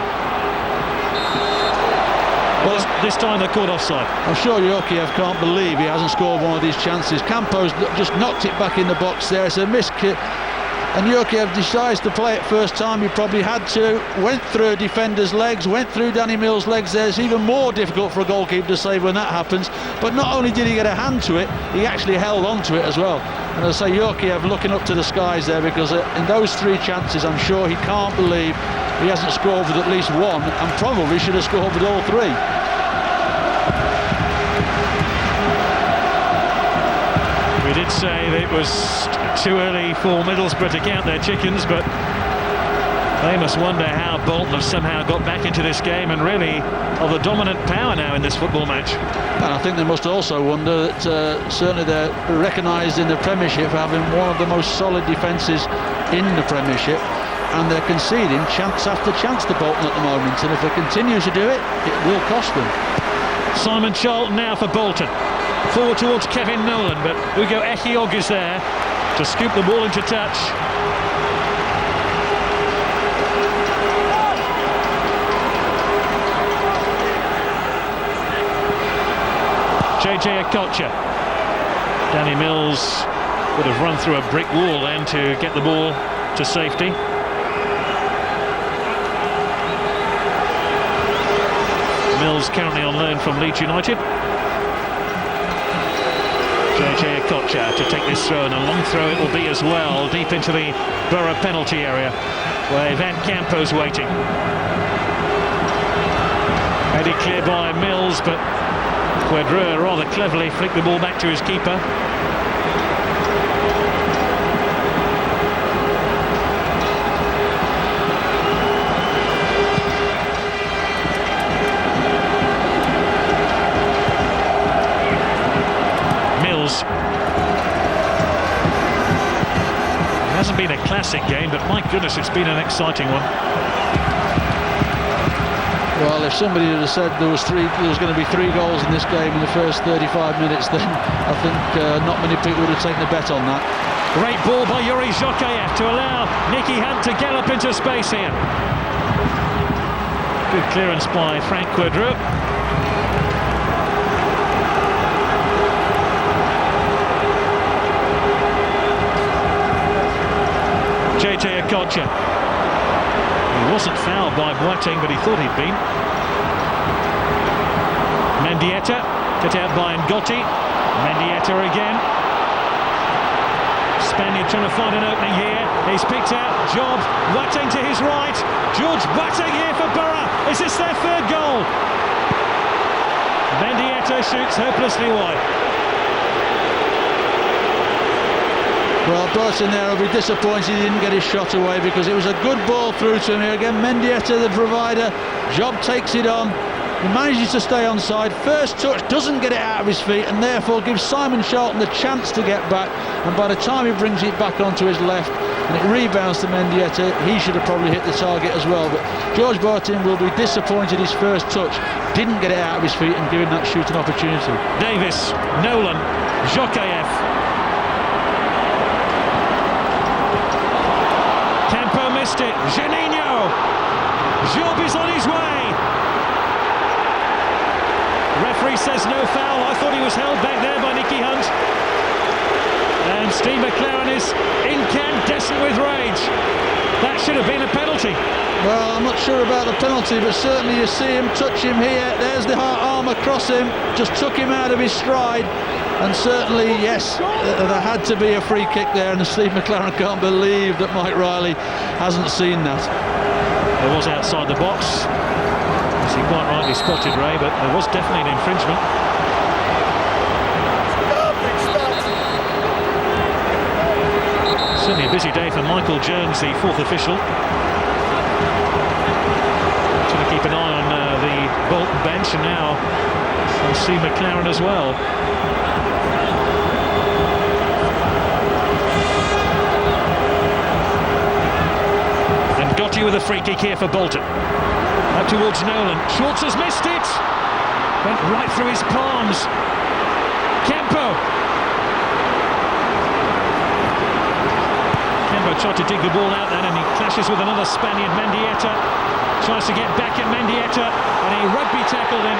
Well, this time they're caught offside. I'm sure Jokeyev can't believe he hasn't scored one of these chances. Campo's just knocked it back in the box there. It's a missed kick. And Jokeyev decides to play it first time. He probably had to. Went through a defender's legs, went through Danny Mills' legs there. It's even more difficult for a goalkeeper to save when that happens. But not only did he get a hand to it, he actually held on to it as well. And as I say, Jokeyev looking up to the skies there, because in those 3 chances, I'm sure he can't believe he hasn't scored with at least 1, and probably should have scored with all 3. We did say that it was too early for Middlesbrough to count their chickens, but they must wonder how Bolton have somehow got back into this game and really are the dominant power now in this football match. And I think they must also wonder that certainly they're recognised in the Premiership for having one of the most solid defences in the Premiership, and they're conceding chance after chance to Bolton at the moment, and if they continue to do it, it will cost them. Simon Charlton now for Bolton. Forward towards Kevin Nolan, but Ugo Echiog is there to scoop the ball into touch. JJ Okocha. Danny Mills would have run through a brick wall then to get the ball to safety. Mills currently on loan from Leeds United. JJ Okocha to take this throw, and a long throw it will be as well, deep into the Borough penalty area where Van Campo's waiting. Headed clear by Mills, but Quadreur rather cleverly flicked the ball back to his keeper. Mills. It hasn't been a classic game, but my goodness, it's been an exciting one. Well, if somebody had said there was going to be 3 goals in this game in the first 35 minutes, then I think not many people would have taken a bet on that. Great ball by Yuri Zhokayev to allow Nicky Hunt to gallop into space here. Good clearance by Frank Quadreux. JJ Okocha. He wasn't fouled by Boateng, but he thought he'd been. Mendieta, cut out by Ngotti. Mendieta again. Spaniard trying to find an opening here. He's picked out Job Boateng to his right. George Boateng here for Borough. Is this their 3rd goal? Mendieta shoots hopelessly wide. Well, Bolton there will be disappointed he didn't get his shot away, because it was a good ball through to him here again. Mendieta, the provider. Job takes it on. He manages to stay onside. First touch, doesn't get it out of his feet, and therefore gives Simon Charlton the chance to get back. And by the time he brings it back onto his left and it rebounds to Mendieta, he should have probably hit the target as well. But George Boateng will be disappointed his first touch didn't get it out of his feet and give him that shooting opportunity. Davis, Nolan, Zhokayev. Campo missed it. Juninho. Job is on his way. Referee says no foul. I thought he was held back there by Nicky Hunt. And Steve McLaren is incandescent with rage. That should have been a penalty. Well, I'm not sure about the penalty, but certainly you see him touch him here. There's the arm across him. Just took him out of his stride. And certainly, yes, there had to be a free kick there, and Steve McLaren can't believe that Mike Riley hasn't seen that. It was outside the box, as he quite rightly spotted, Ray, but there was definitely an infringement. Certainly a busy day for Michael Jones, the 4th official. Trying to keep an eye on the Bolton bench, and now on Steve McLaren as well. Gotti with a free kick here for Bolton. Up towards Nolan. Schwartz has missed it. Went right through his palms. Campo. Campo tried to dig the ball out then, and he clashes with another Spaniard, Mendieta. Tries to get back at Mendieta, and he rugby tackled him.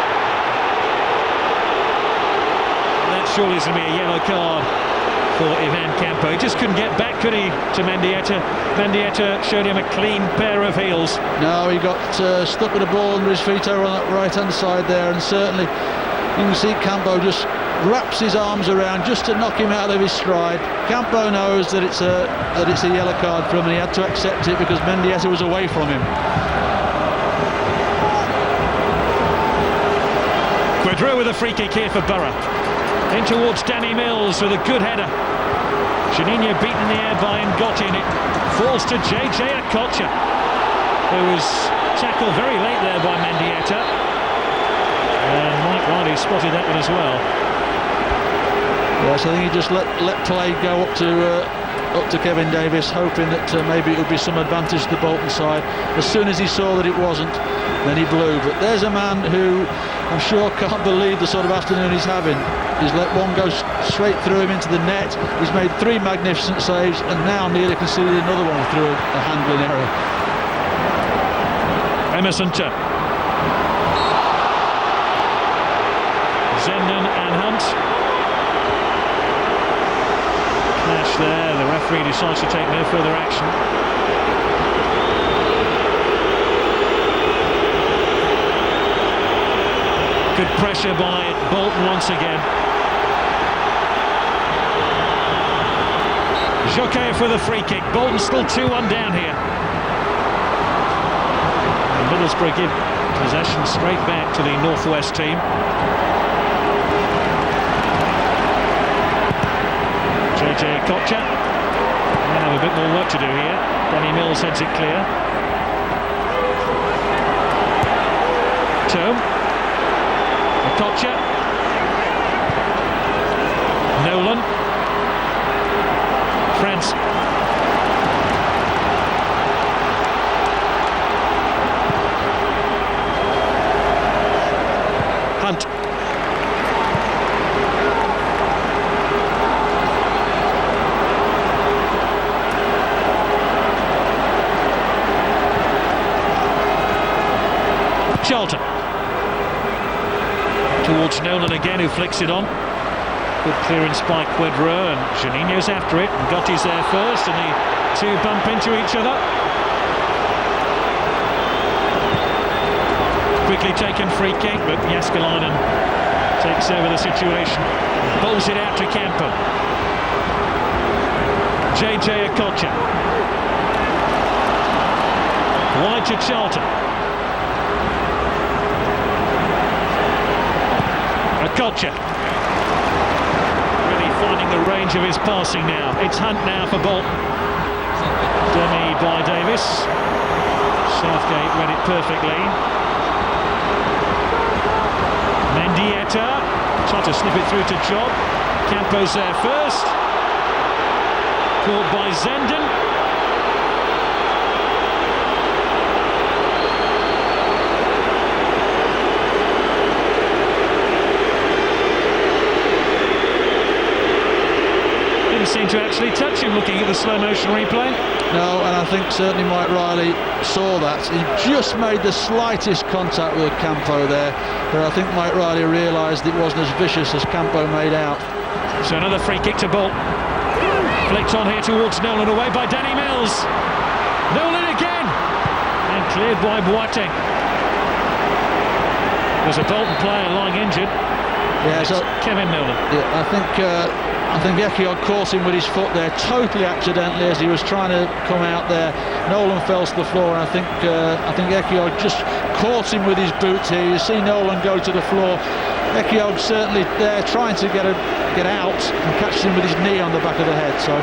That surely is going to be a yellow card for Ivan Campo. He just couldn't get back, could he, to Mendieta? Mendieta showed him a clean pair of heels. No, he got stuck with the ball under his feet over on that right-hand side there, and certainly you can see Campo just wraps his arms around just to knock him out of his stride. Campo knows that it's a yellow card for him, and he had to accept it because Mendieta was away from him. Quadreux with a free kick here for Borough. In towards Danny Mills with a good header. Juninho beaten in the air by Ngotti, and it falls to JJ Okocha, who was tackled very late there by Mendieta. And Mike Riley spotted that one as well. Yes, I think he just let play go up to Kevin Davis, hoping that maybe it would be some advantage to the Bolton side. As soon as he saw that it wasn't, then he blew. But there's a man who I'm sure can't believe the sort of afternoon he's having. He's let one go straight through him into the net. He's made 3 magnificent saves, and now nearly conceded another one through a handling error. Emerson Zenden and Hunt. Clash there. The referee decides to take no further action. Good pressure by Bolton once again. Joquet for the free kick. Bolton still 2-1 down here. And Middlesbrough give possession straight back to the Northwest team. JJ Kocha. They have a bit more work to do here. Danny Mills heads it clear. Tome. Kocha. Nolan. France. Hunt. Charlton. Towards Nolan again, who flicks it on. Good clearance by Quedro, and Juninho's after it. And Gotti's there first, and the two bump into each other. Quickly taken free kick, but Jaskalainen takes over the situation. Bowls it out to Campo. JJ Okocha. Wide to Charlton. Okocha. Really finding the range of his passing now. It's Hunt now for Bolton. Demi by Davis. Southgate read it perfectly. Mendieta. Tried to slip it through to Job. Campo's there first. Caught by Zenden. Seem to actually touch him, looking at the slow motion replay. No, and I think certainly Mike Riley saw that. He just made the slightest contact with Campo there, but I think Mike Riley realised it wasn't as vicious as Campo made out. So another free kick to Bolton. Flicked on here towards Nolan, away by Danny Mills. Nolan again, and cleared by Boateng. There's a Bolton player lying injured. Yeah, so Kevin Nolan. Yeah, I think Ekiog caught him with his foot there, totally accidentally, as he was trying to come out there. Nolan fell to the floor, and I think Ekiog just caught him with his boot here. You see Nolan go to the floor. Ekiog certainly there trying to get out and catch him with his knee on the back of the head. So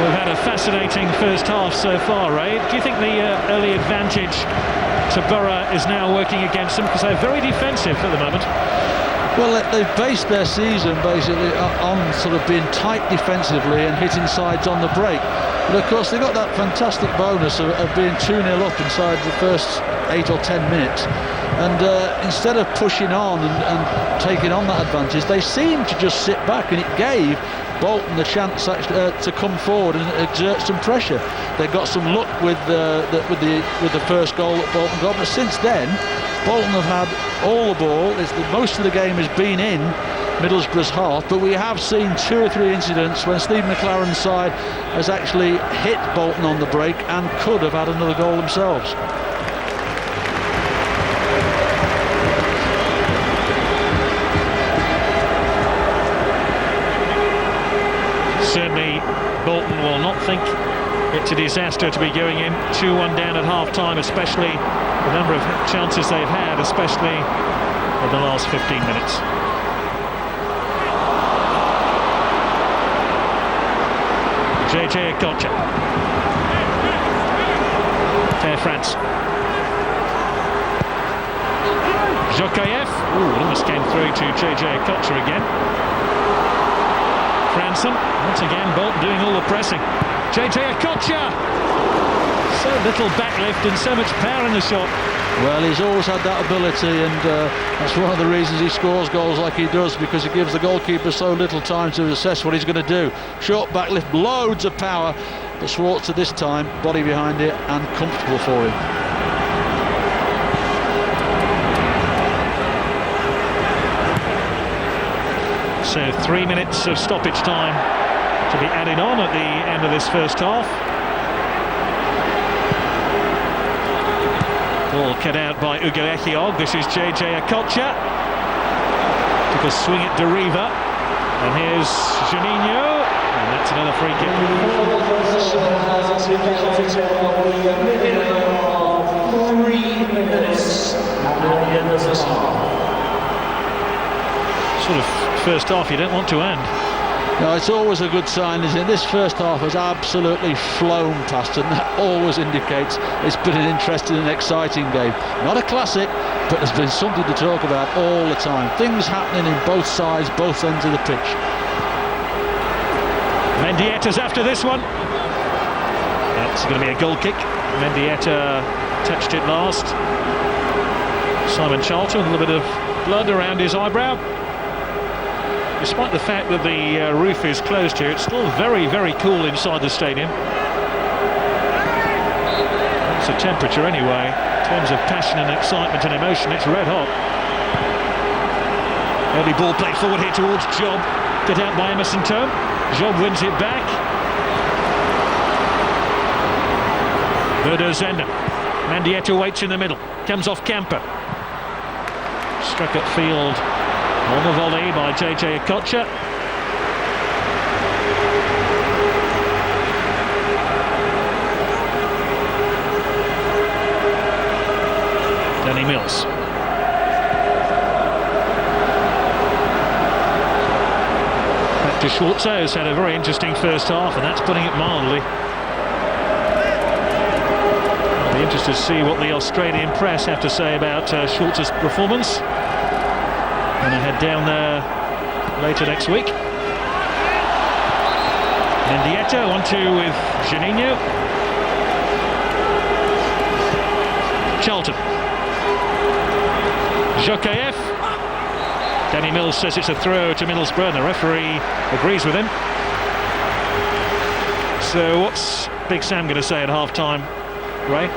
we've had a fascinating first half so far, Ray. Do you think the early advantage to Borough is now working against them, because they're very defensive at the moment? Well, they've based their season basically on sort of being tight defensively and hitting sides on the break. But of course, they got that fantastic bonus of being 2-0 up inside the first 8 or 10 minutes. And instead of pushing on and taking on that advantage, they seemed to just sit back, and it gave Bolton the chance to come forward and exert some pressure. They got some luck with the first goal that Bolton got, but since then Bolton have had all the ball. Most of the game has been in Middlesbrough's half, but we have seen 2 or 3 incidents when Steve McLaren's side has actually hit Bolton on the break and could have had another goal themselves. Certainly Bolton will not think it's a disaster to be going in 2-1 down at half-time, especially the number of chances they've had, especially in the last 15 minutes. JJ Okocha. Fair France. Jokayev. Ooh, almost came through to JJ Okocha again. Franson. Once again, Bolton doing all the pressing. JJ Okocha. So little backlift and so much power in the shot. Well, he's always had that ability, and that's one of the reasons he scores goals like he does, because it gives the goalkeeper so little time to assess what he's going to do. Short backlift, loads of power, but Schwarzer this time, body behind it and comfortable for him. So 3 minutes of stoppage time to be added on at the end of this first half. Ball cut out by Ugo Echiog. This is JJ Okocha. Took a swing at Deriva. And here's Juninho. And that's another free kick. 3 minutes at the end of this half. Sort of first half you don't want to end. No, it's always a good sign, isn't it? This first half has absolutely flown past, and that always indicates it's been an interesting and exciting game. Not a classic, but there's been something to talk about all the time. Things happening in both sides, both ends of the pitch. Mendieta's after this one. That's going to be a goal kick. Mendieta touched it last. Simon Charlton, a little bit of blood around his eyebrow. Despite the fact that the roof is closed here, it's still very, very cool inside the stadium. It's the temperature anyway. In terms of passion and excitement and emotion, it's red hot. Early ball played forward here towards Job. Cut out by Emerson Term. Job wins it back. Bodo Zender. Mendieta waits in the middle. Comes off Camper. Struck at field on the volley by JJ Okocha. Danny Mills. Back to Schwarzer, who's had a very interesting first half, and that's putting it mildly. I'll be interested to see what the Australian press have to say about Schwarzer's performance. And I head down there later next week. Mendieta 1-2 with Juninho. Charlton. Jokaev. Danny Mills says it's a throw to Middlesbrough, and the referee agrees with him. So what's Big Sam going to say at half-time, Ray?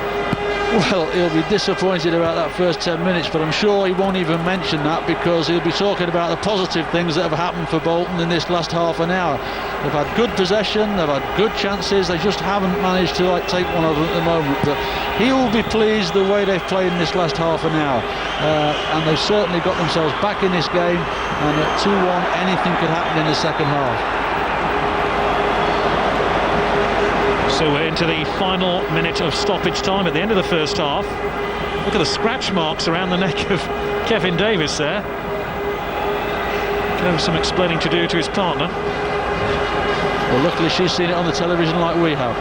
Well, he'll be disappointed about that first 10 minutes, but I'm sure he won't even mention that, because he'll be talking about the positive things that have happened for Bolton in this last half an hour. They've had good possession, they've had good chances, they just haven't managed to take one of them at the moment. But he will be pleased the way they've played in this last half an hour, and they've certainly got themselves back in this game, and at 2-1 anything could happen in the second half. So we're into the final minute of stoppage time at the end of the first half. Look at the scratch marks around the neck of Kevin Davis there. Could have some explaining to do to his partner. Well, luckily she's seen it on the television like we have.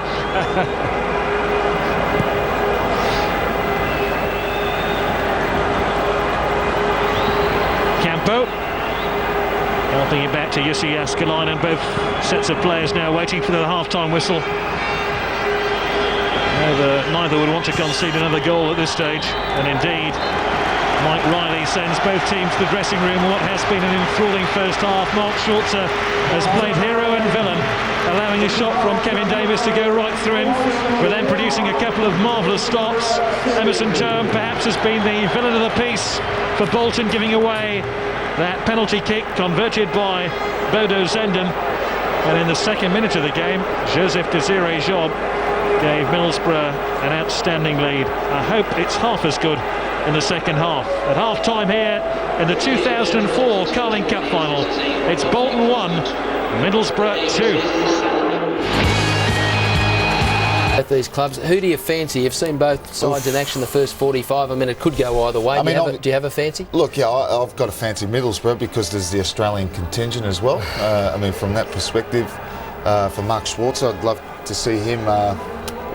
Campo helping it back to Jussi Jääskeläinen. Both sets of players now waiting for the half-time whistle. Neither would want to concede another goal at this stage, and indeed Mike Riley sends both teams to the dressing room in what has been an enthralling first half. Mark Schwarzer has played hero and villain, allowing a shot from Kevin Davis to go right through him, but then producing a couple of marvellous stops. Emerson Term perhaps has been the villain of the piece for Bolton, giving away that penalty kick converted by Bodo Zenden, and in the second minute of the game, Joseph Desiré Job gave Middlesbrough an outstanding lead. I hope it's half as good in the second half. At half-time here in the 2004 Carling Cup final, it's Bolton 1, Middlesbrough 2. At these clubs, who do you fancy? You've seen both sides in action the first 45. I mean, it could go either way. Do you have a fancy? Look, yeah, I've got a fancy Middlesbrough because there's the Australian contingent as well. I mean, from that perspective, for Mark Schwarzer, I'd love to see him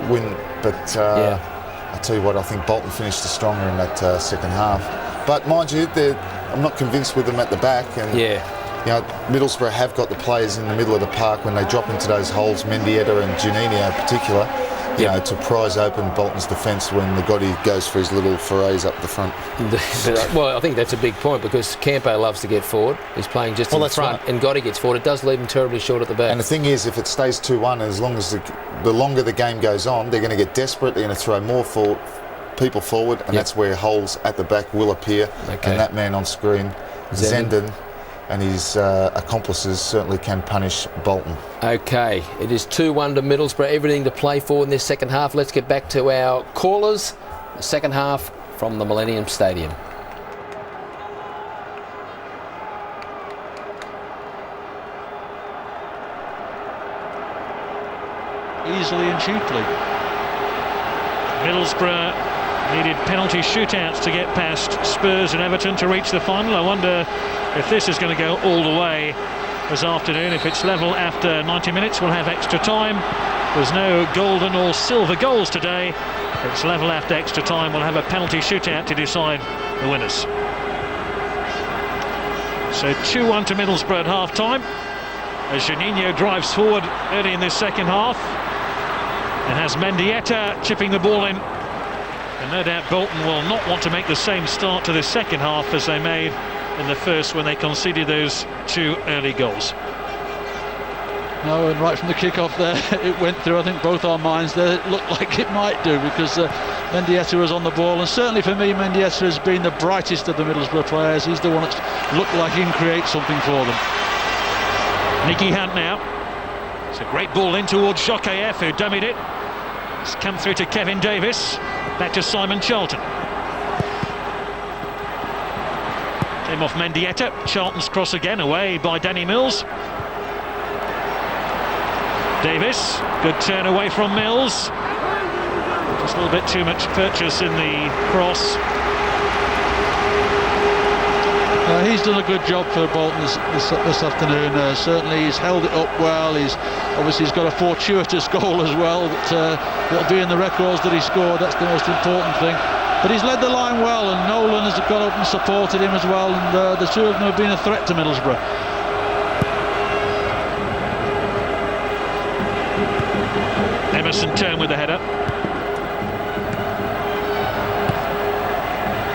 win, but I tell you what, I think Bolton finished stronger in that second half. But mind you, I'm not convinced with them at the back, and you know, Middlesbrough have got the players in the middle of the park when they drop into those holes, Mendieta and Juninho in particular, you know, to prise open Bolton's defence when the Gotti goes for his little forays up the front. Well, I think that's a big point, because Campo loves to get forward. He's playing just in front, and Gotti gets forward. It does leave him terribly short at the back. And the thing is, if it stays 2-1, as long as the longer the game goes on, they're going to get desperate. They're going to throw more people forward, and that's where holes at the back will appear. And that man on screen, Zenden, and his accomplices certainly can punish Bolton. Okay, it is 2-1 to Middlesbrough. Everything to play for in this second half. Let's get back to our callers. The second half from the Millennium Stadium. Easily and cheaply. Middlesbrough needed penalty shootouts to get past Spurs and Everton to reach the final. I wonder if this is going to go all the way this afternoon. If it's level after 90 minutes, we'll have extra time. There's no golden or silver goals today. If it's level after extra time, we'll have a penalty shootout to decide the winners. So 2-1 to Middlesbrough at half-time, as Juninho drives forward early in this second half and has Mendieta chipping the ball in. And no doubt Bolton will not want to make the same start to this second half as they made in the first when they conceded those 2 early goals. No, and right from the kick-off there, it went through, I think, both our minds there. It looked like it might do, because Mendieta was on the ball, and certainly for me, Mendieta has been the brightest of the Middlesbrough players. He's the one that's looked like he can create something for them. Nicky Hunt now. It's a great ball in towards Jokaev, who dummied it. It's come through to Kevin Davis. Back to Simon Charlton. Came off Mendieta. Charlton's cross again, away by Danny Mills. Davis, good turn away from Mills. Just a little bit too much purchase in the cross. He's done a good job for Bolton this afternoon. Certainly he's held it up well. He's got a fortuitous goal as well that will be in the records that he scored. That's the most important thing. But he's led the line well, and Nolan has got up and supported him as well, and the two of them have been a threat to Middlesbrough. Emerson Tome with the header.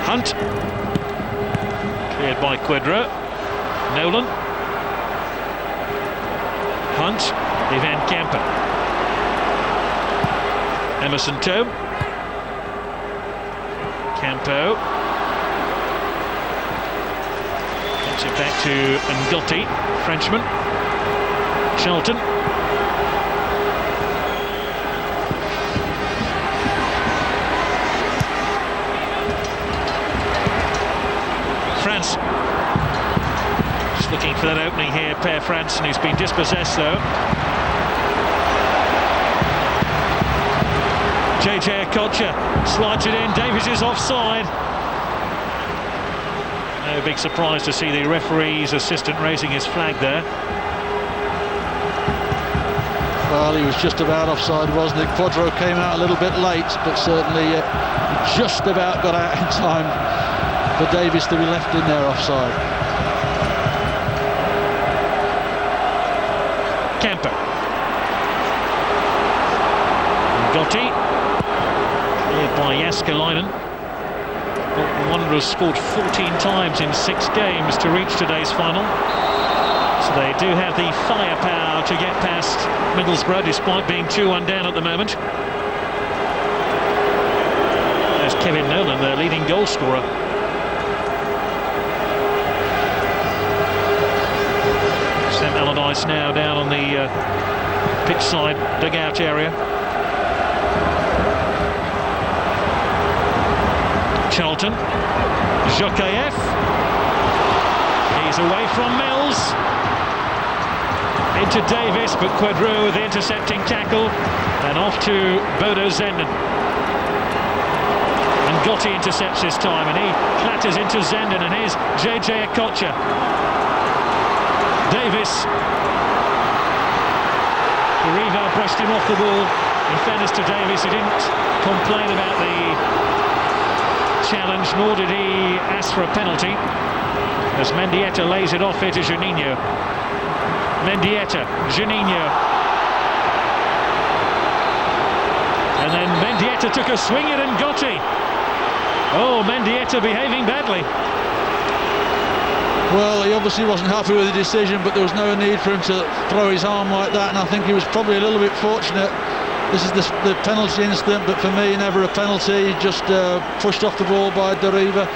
Hunt. Cleared by Quedro. Nolan. Hunt. Ivan Camper. Emerson Tome. Campo. Gets it back to Ngotti, Frenchman. Charlton. France. Just looking for that opening here, Per Franson, who's been dispossessed though. JJ Okocha slides it in. Davis is offside. No big surprise to see the referee's assistant raising his flag there. Well, he was just about offside, wasn't it? Quadro came out a little bit late, but certainly just about got out in time for Davis to be left in there offside. Camper. Ngotti. Cleared by Jaskalainen. Bolton Wanderers scored 14 times in 6 games to reach today's final. So they do have the firepower to get past Middlesbrough despite being 2-1 down at the moment. There's Kevin Nolan, their leading goal scorer. Sam Allardyce now down on the pitch side dugout area. Charlton. Jokaev. He's away from Mills. Into Davis, but Quedro with the intercepting tackle. And off to Bodo Zenden. And Gotti intercepts this time, and he clatters into Zenden, and here's JJ Okocha. Davis. Uribe brushed him off the ball. In fairness to Davis, he didn't complain about the challenge, nor did he ask for a penalty, as Mendieta lays it off here to Juninho. Mendieta, Juninho, and then Mendieta took a swing at Ngotti. Oh, Mendieta behaving badly. Well, he obviously wasn't happy with the decision, but there was no need for him to throw his arm like that, and I think he was probably a little bit fortunate. This is the penalty incident, but for me, never a penalty. Just pushed off the ball by Deriva.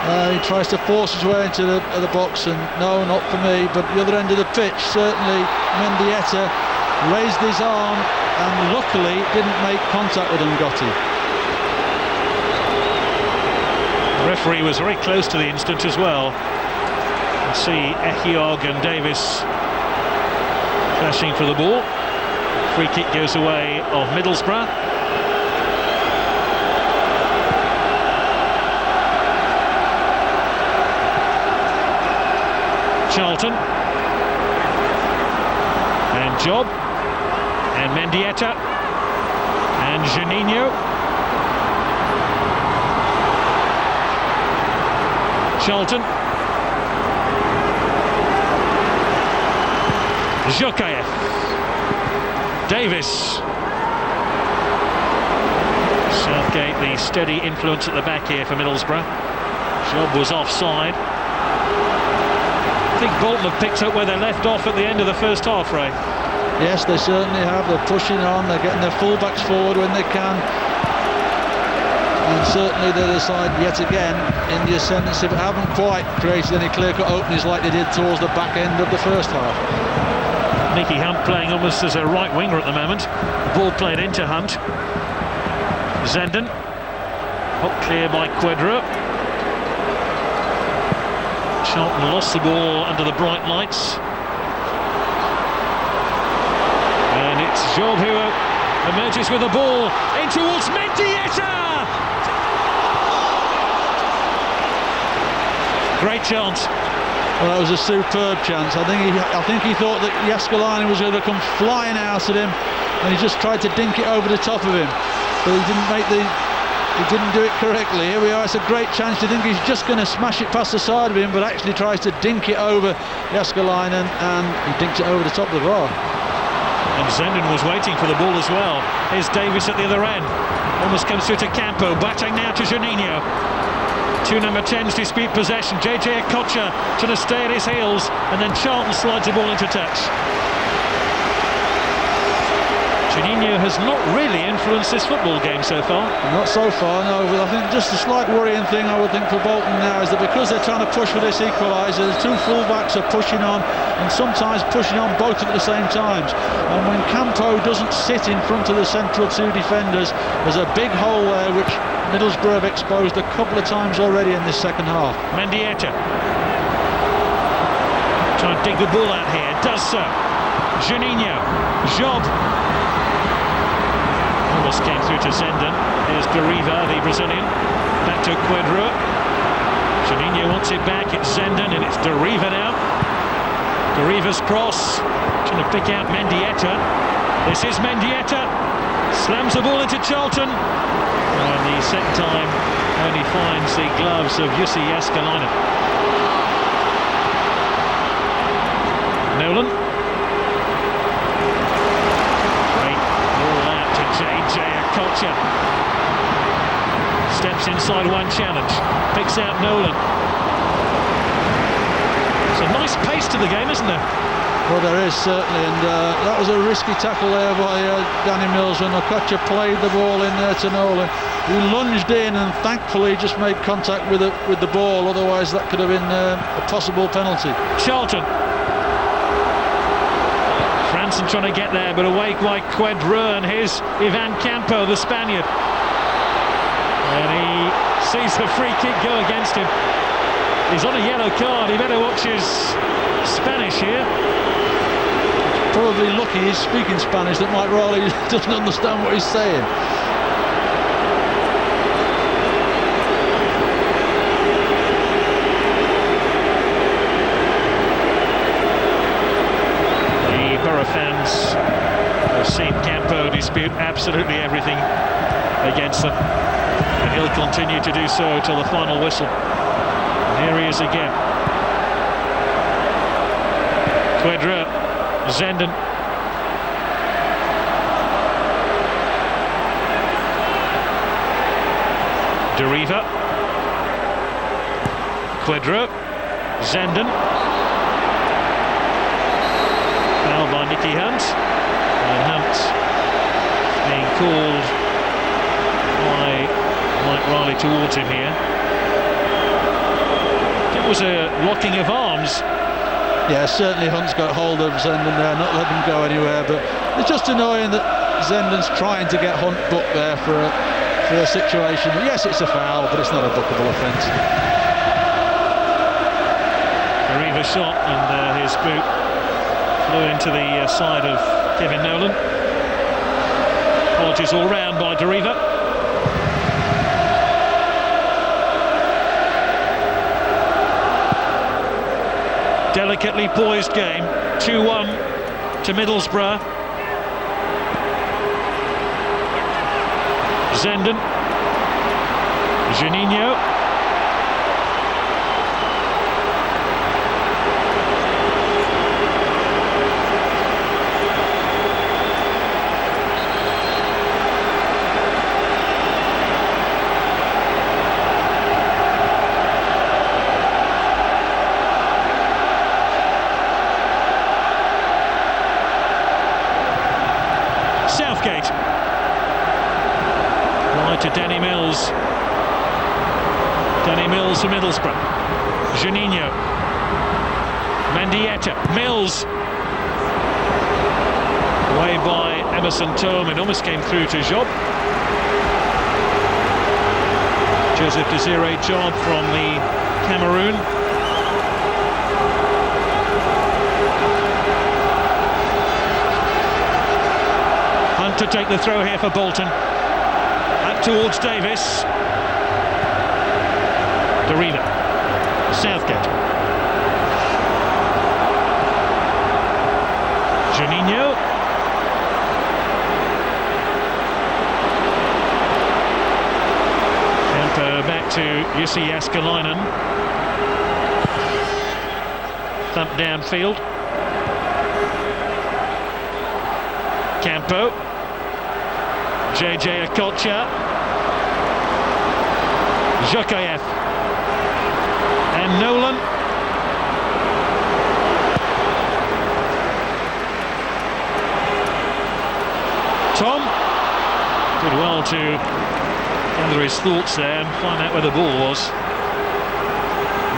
He tries to force his way into the box, and no, not for me. But the other end of the pitch, certainly Mendieta raised his arm and luckily didn't make contact with Ngotti. The referee was very close to the instant as well. You see Echiog and Davis clashing for the ball. Free kick goes away of Middlesbrough. Charlton and Job and Mendieta and Juninho. Charlton, Jokaev, Davis. Southgate, the steady influence at the back here for Middlesbrough. Job was offside. I think Bolton have picked up where they left off at the end of the first half, Ray. Yes, they certainly have. They're pushing on, they're getting their full-backs forward when they can. And certainly they're the side yet again in the ascendancy, but haven't quite created any clear-cut openings like they did towards the back end of the first half. Nicky Hunt playing almost as a right winger at the moment. Ball played into Hunt. Zenden. Hot clear by Quedra. Charlton lost the ball under the bright lights. And it's Job who emerges with the ball in towards Mendieta! Great chance. Well, that was a superb chance. I think he thought that Jääskeläinen was going to come flying out at him, and he just tried to dink it over the top of him, but he didn't do it correctly. Here we are. It's a great chance. You think he's just going to smash it past the side of him, but actually tries to dink it over Jääskeläinen, and he dinks it over the top of the bar. And Zenden was waiting for the ball as well. Here's Davis at the other end. Almost comes through to Campo. Batting now to Juninho. Two number 10s dispute possession. JJ Okocha trying to stay at his heels, and then Charlton slides the ball into touch. Juninho has not really influenced this football game so far. Not so far, no, but I think just a slight worrying thing I would think for Bolton now is that because they're trying to push for this equaliser, the two full-backs are pushing on, and sometimes pushing on both at the same times. And when Campo doesn't sit in front of the central two defenders, there's a big hole there which Middlesbrough have exposed a couple of times already in this second half. Mendieta trying to dig the ball out here, does so. Juninho, Job almost came through to Zenden. Here's Deriva, the Brazilian, back to Quedra. Juninho wants it back, it's Zenden, and it's Deriva now. Deriva's cross, trying to pick out Mendieta. This is Mendieta, slams the ball into Charlton. And the second time only finds the gloves of Jussi Jääskeläinen. Nolan. Great ball out to JJ Okocha. Steps inside one challenge. Picks out Nolan. It's a nice pace to the game, isn't there? Well, there is certainly, and that was a risky tackle there by Danny Mills when Okocha played the ball in there to Nolan. He lunged in and thankfully just made contact with the ball, otherwise that could have been a possible penalty. Charlton. Franson trying to get there, but away by Quedra, and here's Ivan Campo, the Spaniard. And he sees the free kick go against him. He's on a yellow card, he better watch his Spanish here. Probably lucky he's speaking Spanish that Mike Riley doesn't understand what he's saying. The Borough fans have seen Campo dispute absolutely everything against them, and he'll continue to do so till the final whistle. And here he is again. Quedra, Zenden. Deriva. Quedra. Zenden. Foul by Nicky Hunt. And Hunt being called by Mike Riley towards him here. was a locking of arms. Yeah, certainly Hunt's got hold of Zenden there, not letting him go anywhere, but it's just annoying that Zenden's trying to get Hunt booked there for a situation. Yes, it's a foul, but it's not a bookable offence. Deriva shot, and his boot flew into the side of Kevin Nolan. Apologies all round by Deriva. Delicately poised game, 2-1 to Middlesbrough. Zenden, Juninho, Southgate, wide to Danny Mills. Danny Mills for Middlesbrough. Juninho, Mendieta, Mills. Away by Emerson Thome, and almost came through to Job. Joseph Desiree Job from the Cameroon. Hunt to take the throw here for Bolton. Up towards Davis. Deriva, Southgate, Juninho, Campo back to Jussi Jääskeläinen, thump downfield, Campo, JJ Okocha, Jokaev, and Nolan. Tom did well to gather his thoughts there and find out where the ball was.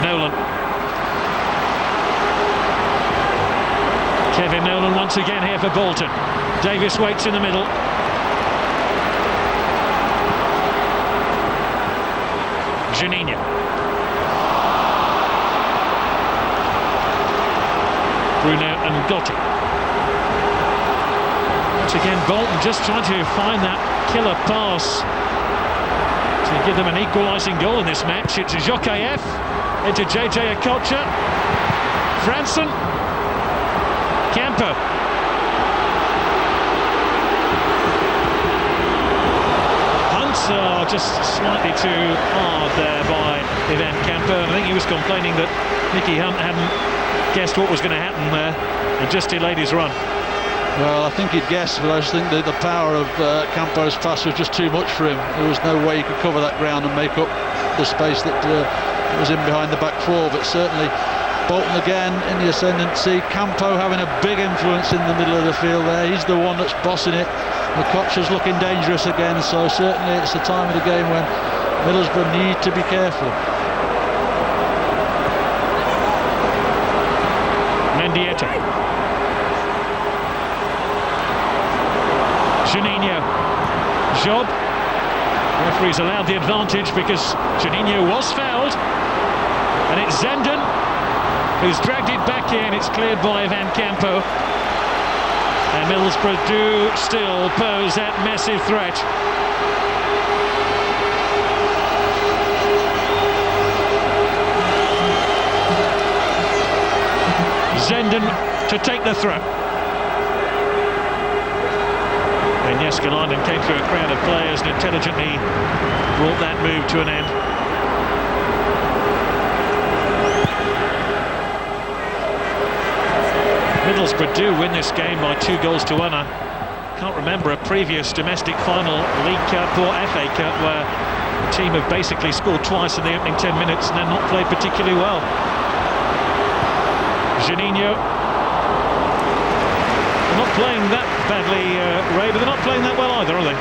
Nolan. Kevin Nolan once again here for Bolton. Davis waits in the middle. Juninho. Bruno and Gotti. Once again, Bolton just trying to find that killer pass to give them an equalising goal in this match. It's Jokaev into JJ Okocha. Franson. Campo. Hunt just slightly too hard there by Ivan Campo. I think he was complaining that Nicky Hunt hadn't guessed what was going to happen there and just delayed his run. Well, I think he'd guessed, but I just think that the power of Campo's pass was just too much for him. There was no way he could cover that ground and make up the space that was in behind the back four, but certainly Bolton again in the ascendancy. Campo having a big influence in the middle of the field there. He's the one that's bossing it. Okocha's looking dangerous again, so certainly it's the time of the game when Middlesbrough need to be careful. Mendieta. Juninho. Job. Referee's allowed the advantage because Juninho was fouled. And it's Zenden who's dragged it back in. It's cleared by Van Campo. And Middlesbrough do still pose that massive threat. Zenden to take the throw. And Jääskeläinen came through a crowd of players and intelligently brought that move to an end. Middlesbrough do win this game by 2-1. I can't remember a previous domestic final, League Cup or FA Cup, where the team have basically scored twice in the opening 10 minutes and then not played particularly well. Juninho. They're not playing that badly, Ray, but they're not playing that well either, are they?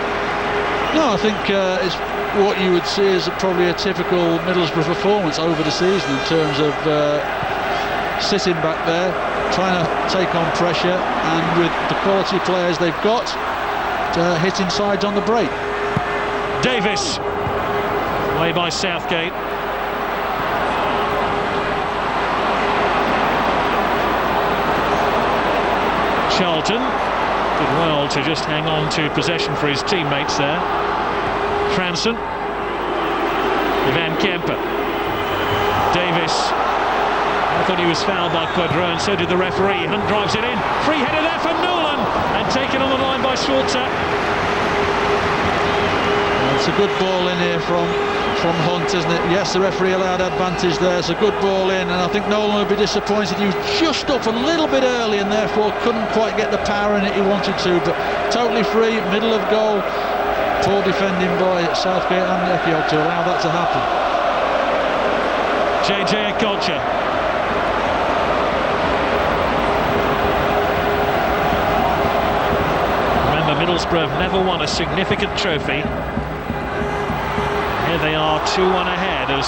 No, I think it's what you would see as probably a typical Middlesbrough performance over the season in terms of sitting back there, trying to take on pressure, and with the quality players they've got, hitting sides on the break. Davis, away by Southgate. Charlton did well to just hang on to possession for his teammates there. Franson, Van Kemper, Davis. I thought he was fouled by Quadro, and so did the referee. Hunt drives it in. Free header there for Nolan, and taken on the line by Schwarzer. It's a good ball in here from Hunt, isn't it? Yes, the referee allowed advantage there. It's a good ball in, and I think Nolan would be disappointed. He was just up a little bit early and therefore couldn't quite get the power in it he wanted to, but totally free, middle of goal. Poor defending by Southgate and Ekiog to allow that to happen. JJ Akocha. Remember, Middlesbrough have never won a significant trophy. Here they are 2-1 ahead as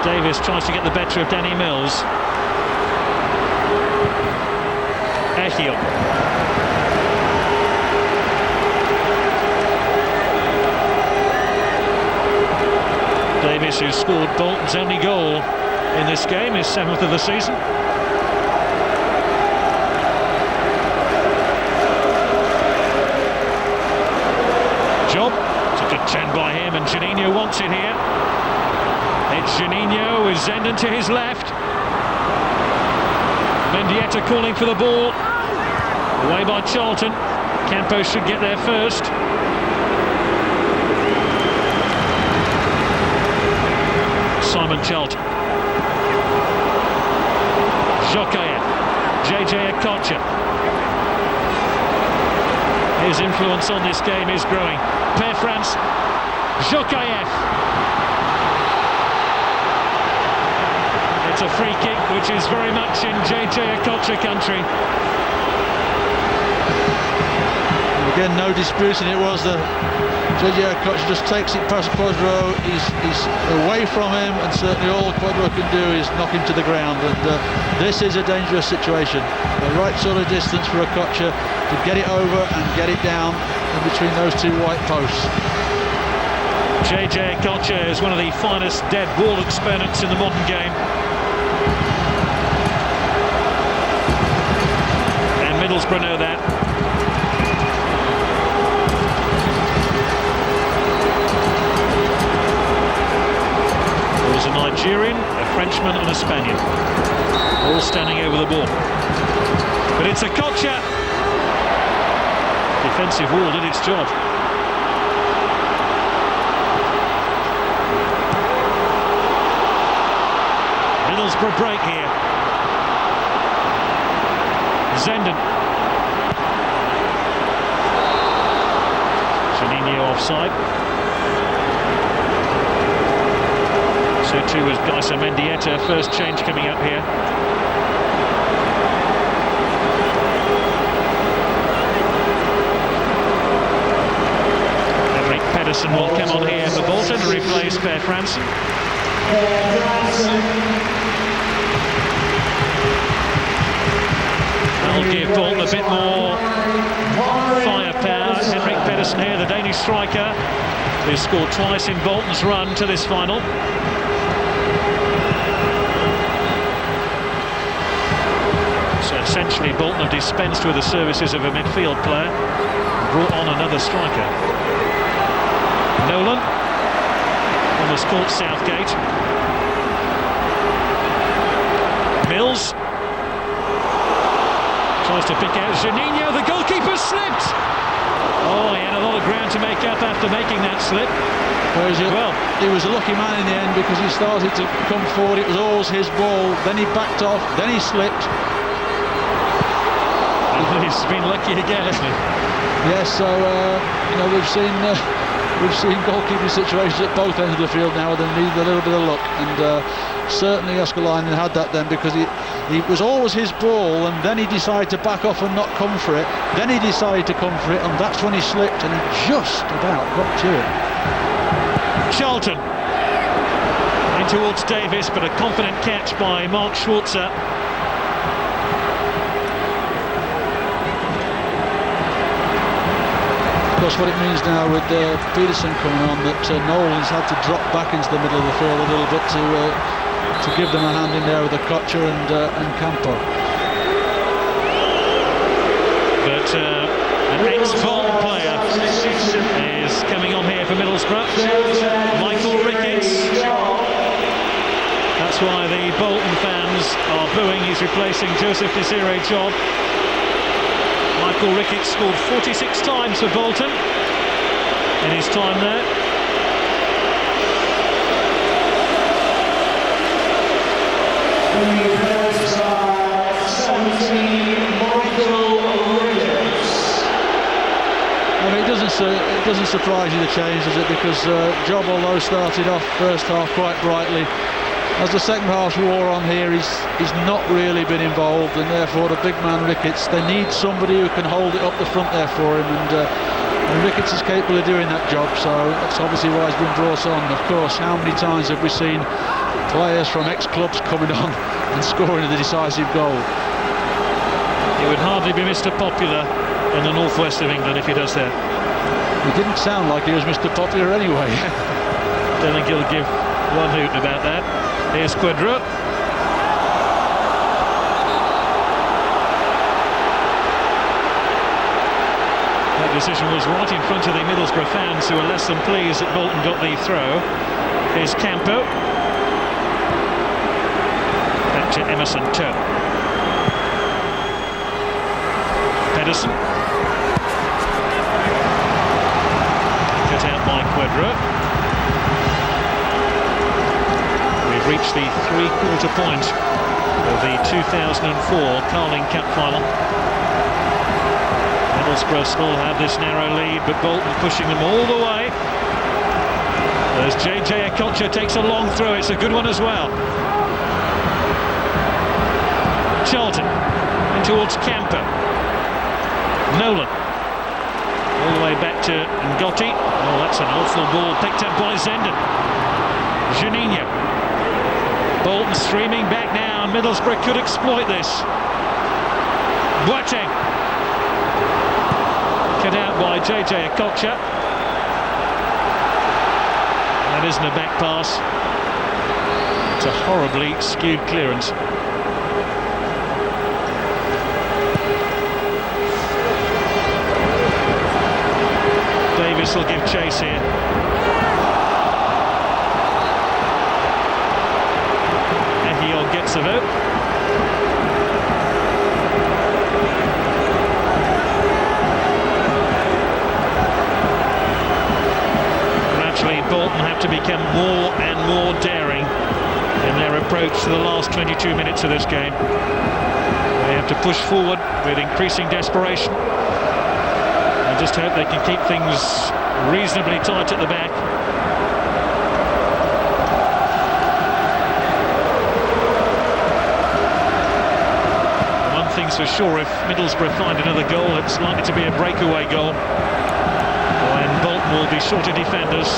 Davis tries to get the better of Danny Mills. Ekiog. Davis, who scored Bolton's only goal in this game, his 7th of the season. Job, it's a good turn by him, and Juninho wants it here. It's Juninho with Zenden to his left. Mendieta calling for the ball. Away by Charlton. Campos should get there first. Simon Charlton. Jokayev. JJ Akocha. His influence on this game is growing. Per France. Jokayev. It's a free kick which is very much in JJ Akocha country. Again, no disputing it was the JJ Akocha just takes it past Quadro. He's away from him, and certainly all Quadro can do is knock him to the ground. And this is a dangerous situation. The right sort of distance for Akocha to get it over and get it down in between those two white posts. JJ Akocha is one of the finest dead ball exponents in the modern game. And Middlesbrough know that. There's a Nigerian, a Frenchman and a Spaniard, all standing over the ball. But it's Akocha. Defensive wall did its job. Middlesbrough break here. Zenden. Juninho offside. So too was Gaisa Mendieta. First change coming up here. Henrik Pedersen will come on here for Bolton and replace Per Franson. That'll give Bolton a bit more firepower. Henrik Pedersen here, the Danish striker, who scored twice in Bolton's run to this final. So essentially Bolton have dispensed with the services of a midfield player, brought on another striker. Nolan almost caught Southgate. Mills tries to pick out Juninho. The goalkeeper slipped. Oh, he had a lot of ground to make up after making that slip. Well, he was a lucky man in the end because he started to come forward. It was always his ball. Then he backed off. Then he slipped. He's been lucky again, hasn't he? Yes. So you know, we've seen goalkeeping situations at both ends of the field now that need a little bit of luck, and certainly Oskalainen had that then because he It was always his ball, and then he decided to back off and not come for it. Then he decided to come for it, and that's when he slipped, and he just about got to it. Charlton in towards Davis, but a confident catch by Mark Schwarzer. Of course, what it means now with Peterson coming on, that Nolan's had to drop back into the middle of the field a little bit to give them a hand in there with Okocha and Campo. But an ex-Bolton player is coming on here for Middlesbrough, Michael Ricketts. That's why the Bolton fans are booing. He's replacing Joseph Desiree-Job. Michael Ricketts scored 46 times for Bolton in his time there. I mean, it doesn't surprise you the change, does it? Because Job, although started off first half quite brightly, as the second half wore on here, he's not really been involved, and therefore the big man Ricketts, they need somebody who can hold it up the front there for him, and Ricketts is capable of doing that job, so that's obviously why he's been brought on. Of course, how many times have we seen players from ex-clubs coming on and scoring the decisive goal? He would hardly be Mr. Popular in the northwest of England if he does that. He didn't sound like he was Mr. Popular anyway. Don't think he'll give one hoot about that. Here's Quadra. That decision was right in front of the Middlesbrough fans, who were less than pleased that Bolton got the throw. Here's Campo. Back to Emerson Turner. Pedersen. Cut out by Quadra. We've reached the three-quarter point of the 2004 Carling Cup final. Middlesbrough still have this narrow lead, but Bolton pushing them all the way. As JJ Okocha takes a long throw, it's a good one as well. Charlton in towards Campo. Nolan all the way back to Ngotti. Oh, that's an awful ball picked up by Zenden. Juninho. Bolton streaming back now, and Middlesbrough could exploit this. Boateng. Cut out by JJ Okocha. That isn't a back pass. It's a horribly skewed clearance. Davis will give chase here. Gets the vote. Naturally, Bolton have to become more and more daring in their approach to the last 22 minutes of this game. They have to push forward with increasing desperation and just hope they can keep things reasonably tight at the back. Things for sure, if Middlesbrough find another goal, it's likely to be a breakaway goal, and Bolton will be short of defenders.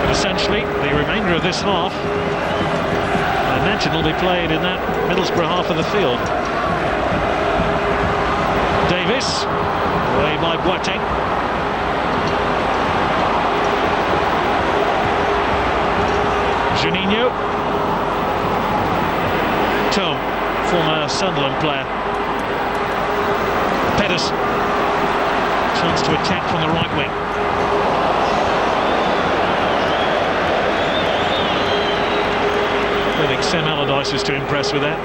But essentially, the remainder of this half, I imagine, will be played in that Middlesbrough half of the field. Davis, away by Boateng. Juninho. Tom, former Sunderland player. Pedersen. Chance to attack from the right wing. I think Sam Allardyce is to impress with that.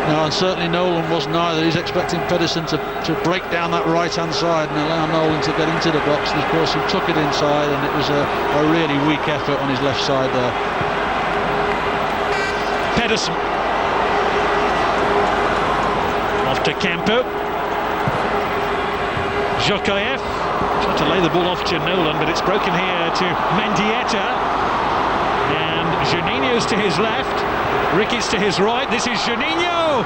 No, and certainly Nolan wasn't either. He's expecting Pedersen to break down that right-hand side and allow Nolan to get into the box. And of course he took it inside, and it was a really weak effort on his left side there. Pedersen. Off to Campo. Jokaev tried to lay the ball off to Nolan, but it's broken here to Mendieta. And Juninho's to his left, Rickett's to his right. This is Juninho.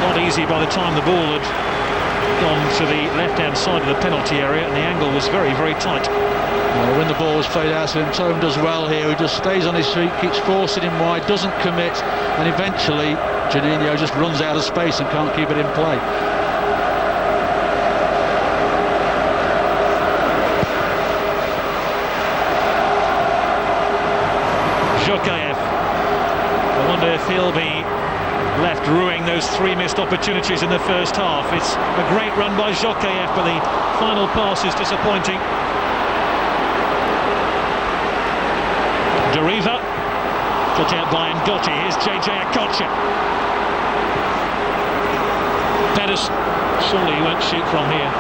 Not easy by the time the ball had gone to the left-hand side of the penalty area, and the angle was very, very tight. Well, when the ball was played out to him, Tome does well here. He just stays on his feet, keeps forcing him wide, doesn't commit, and eventually Juninho just runs out of space and can't keep it in play. Jokaev. I wonder if he'll be left ruining those 3 missed opportunities in the first half. It's a great run by Jokaev, but the final pass is disappointing. Deriva, cut out by Ndotti. Here's JJ Okocha. Pedersen, surely he won't shoot from here.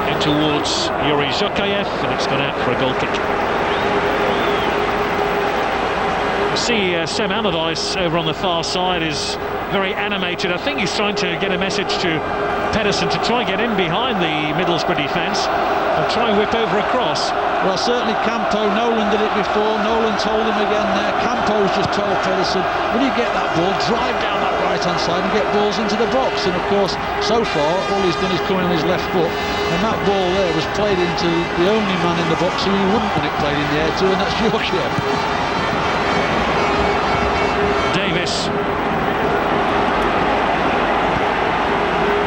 In towards Yuri Jokaev, and it's gone out for a goal kick. See Sam Allardyce over on the far side is very animated. I think he's trying to get a message to Pedersen to try and get in behind the Middlesbrough defence and try and whip over a cross. Well, certainly Campo, Nolan did it before, Nolan told him again there. Campo's just told Pedersen, when you get that ball, drive down that right-hand side and get balls into the box. And of course, so far, all he's done is come in on his left foot, and that ball there was played into the only man in the box who you wouldn't want it played in the air to, and that's Yorkshire. Davis.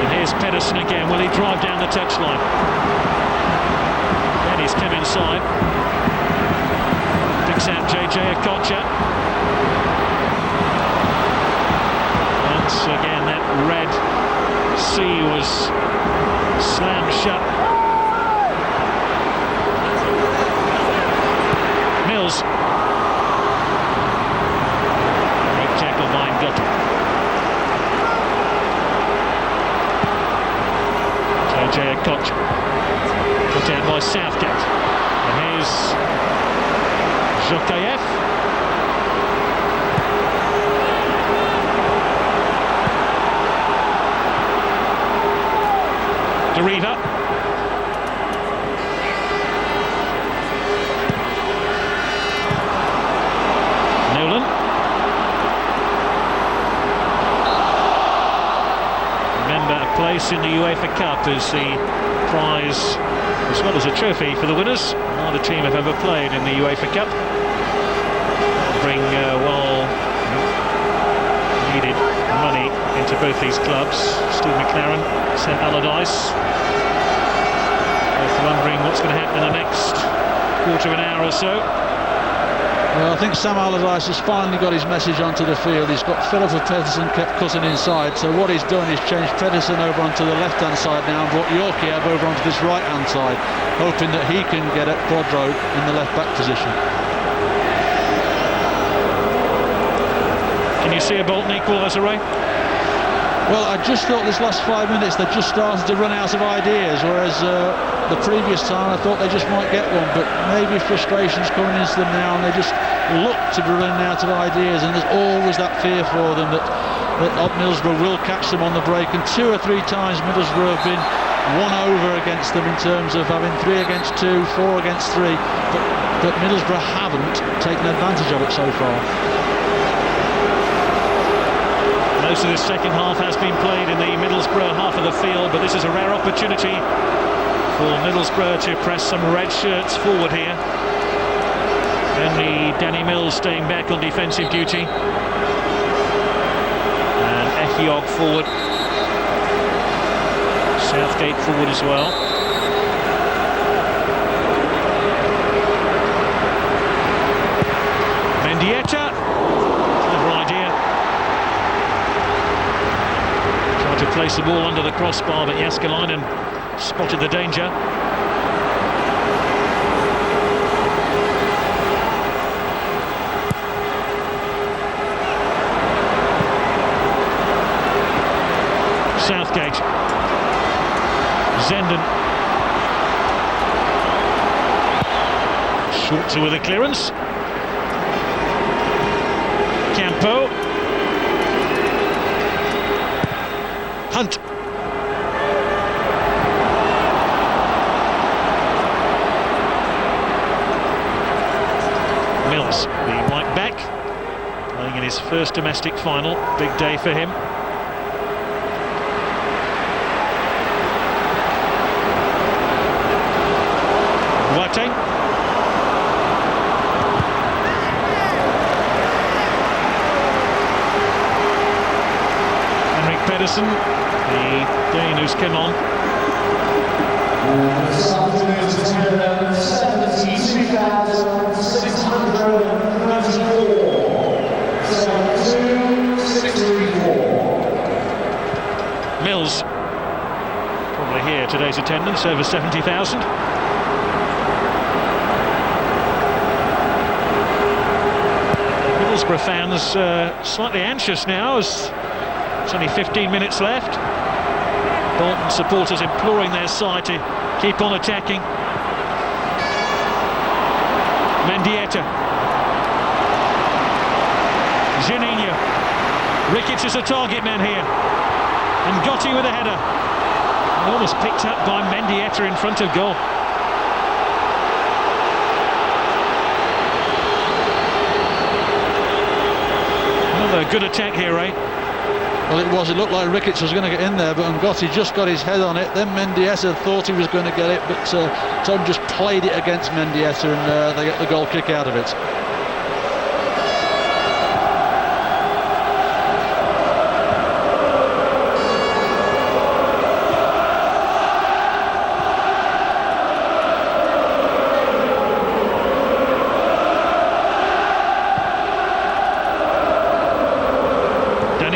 And here's Pedersen again. Will he drive down the touchline? Then he's come inside. Picks out JJ Okocha. Once again, that red C was slammed shut. Mills. JJ Okocha, put out by Southgate, and here's Jokaev. Deriva. Nolan. Place in the UEFA Cup is the prize, as well as a trophy for the winners. Neither team have ever played in the UEFA Cup. Bring well needed money into both these clubs. Steve McLaren, Sam Allardyce, both wondering what's going to happen in the next quarter of an hour or so. Well, I think Sam Allardyce has finally got his message onto the field. He's got Philip and Pedersen kept cutting inside, so what he's done is changed Pedersen over onto the left-hand side now and brought Yorkiev over onto this right-hand side, hoping that he can get at Quadro in the left-back position. Can you see a Bolton equaliser, Ray? Well, I just thought this last 5 minutes they just started to run out of ideas, whereas the previous time I thought they just might get one, but maybe frustration's coming into them now and they just look to be running out of ideas, and there's always that fear for them that Middlesbrough will catch them on the break, and 2 or 3 times Middlesbrough have been won over against them in terms of having 3 against 2, 4 against 3, but Middlesbrough haven't taken advantage of it so far. Most of the second half has been played in the Middlesbrough half of the field, but this is a rare opportunity for Middlesbrough to press some red shirts forward here. Only Danny Mills staying back on defensive duty. And Echiog forward. Southgate forward as well. Mendieta. Clever idea. Tried to place the ball under the crossbar, but Jääskeläinen spotted the danger. Southgate. Zenden. Schwarzer with a clearance. Campo. his first domestic final. Big day for him. Boateng. Henrik Pedersen, the Dane who's come on. This afternoon's attendance, 72,634. Mills, probably here, today's attendance, over 70,000. Middlesbrough fans slightly anxious now as it's only 15 minutes left. Bolton supporters imploring their side to keep on attacking. Mendieta. Zininho. Ricketts is a target man here. And Gotti with a header. Almost picked up by Mendieta in front of goal. Another good attack here, Ray. Well, it was. It looked like Ricketts was going to get in there, but Ngotti just got his head on it. Then Mendieta thought he was going to get it, but Tom just played it against Mendieta, and they get the goal kick out of it.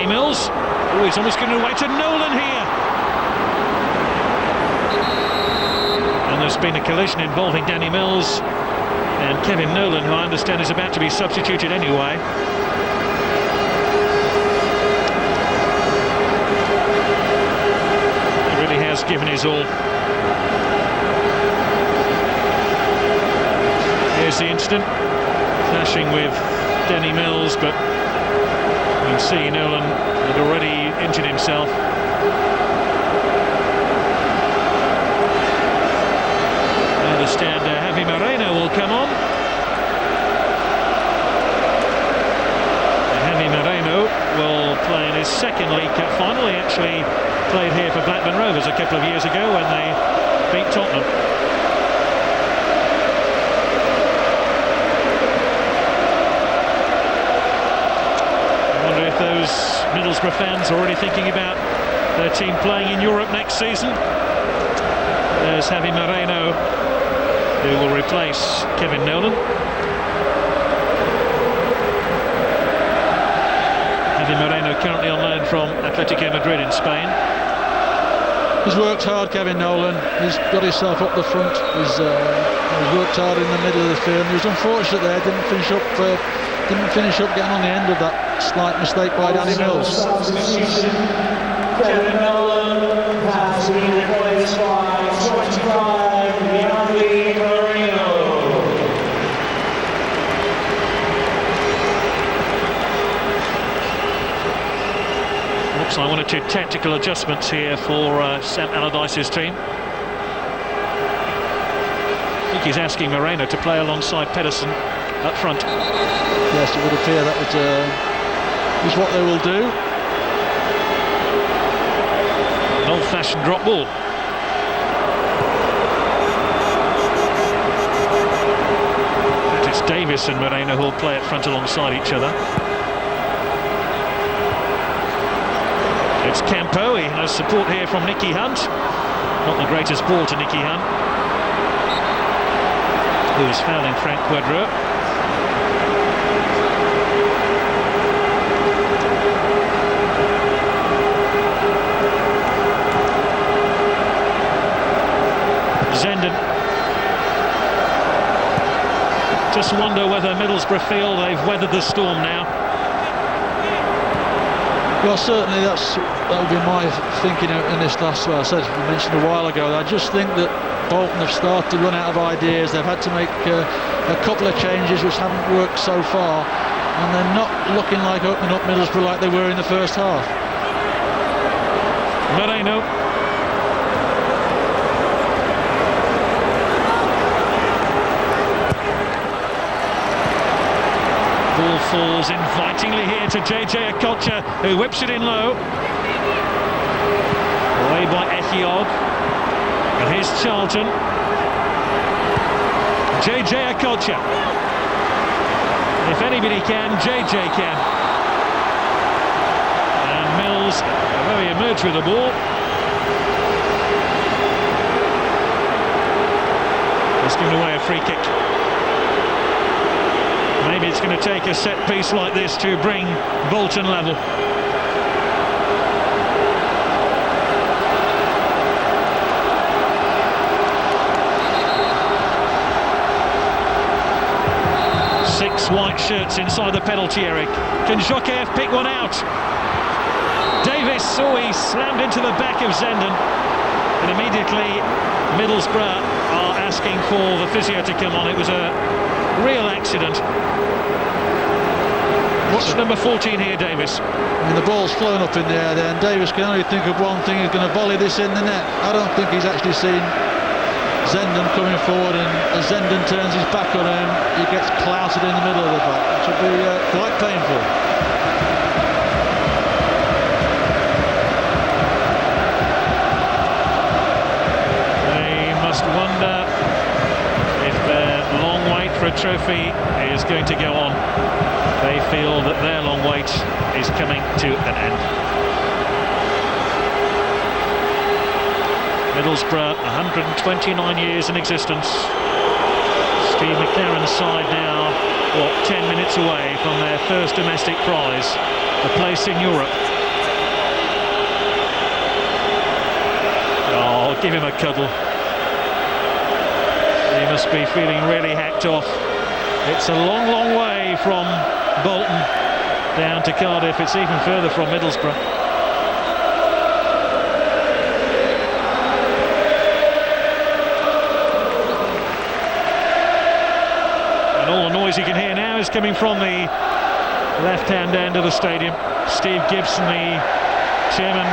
Mills. Oh, he's almost going away to Nolan here. And there's been a collision involving Danny Mills and Kevin Nolan, who I understand is about to be substituted anyway. He really has given his all. Here's the incident. Clashing with Danny Mills, but you can see Nolan had already injured himself. I understand Javi Moreno will come on. Javi Moreno will play in his second League Cup final. He actually played here for Blackburn Rovers a couple of years ago when they beat Tottenham. Those Middlesbrough fans are already thinking about their team playing in Europe next season. There's Javi Moreno, who will replace Kevin Nolan. Javi Moreno currently on loan from Atletico Madrid in Spain. He's worked hard, Kevin Nolan. He's got himself up the front. He's worked hard in the middle of the field. He was unfortunate there, didn't finish up getting on the end of that slight mistake by Danny Mills. Kevin Nolan has been replaced by 25, Javi Moreno. Looks like one or two tactical adjustments here for Sam Allardyce's team. I think he's asking Moreno to play alongside Pedersen up front. Yes, it would appear that is what they will do. An old-fashioned drop ball. And it's Davis and Moreno who will play up front alongside each other. It's Campo. He has support here from Nicky Hunt. Not the greatest ball to Nicky Hunt, who is fouling Frank Quadro. Zenden. Just wonder whether Middlesbrough feel they've weathered the storm now. Well, certainly that would be my thinking in this last one. I said, you mentioned a while ago, I just think that Bolton have started to run out of ideas. They've had to make a couple of changes which haven't worked so far, and they're not looking like opening up Middlesbrough like they were in the first half. Moreno. Ball falls Mills invitingly here to JJ Okocha, who whips it in low. Away by Ethiog. And here's Charlton. JJ Okocha. If anybody can, JJ can. And Mills, well, he emerged with the ball. He's given away a free kick. Maybe it's going to take a set piece like this to bring Bolton level. Six white shirts inside the penalty area. Can Jokev pick one out? Davis, he slammed into the back of Zenden. And immediately Middlesbrough are asking for the physio to come on. It was a real accident. Watch number 14 here, Davis. And the ball's flown up in the air there, and Davis can only think of one thing: he's going to volley this in the net. I don't think he's actually seen Zenden coming forward, and as Zenden turns his back on him, he gets clouted in the middle of the back, which will be quite painful. They must wonder if their long wait for a trophy is going to go on. They feel that their long wait is coming to an end. Middlesbrough, 129 years in existence. Steve McLaren's side now, 10 minutes away from their first domestic prize, a place in Europe. Oh, give him a cuddle. He must be feeling really hacked off. It's a long, long way from Bolton down to Cardiff. It's even further from Middlesbrough. And all the noise you can hear now is coming from the left-hand end of the stadium. Steve Gibson, the chairman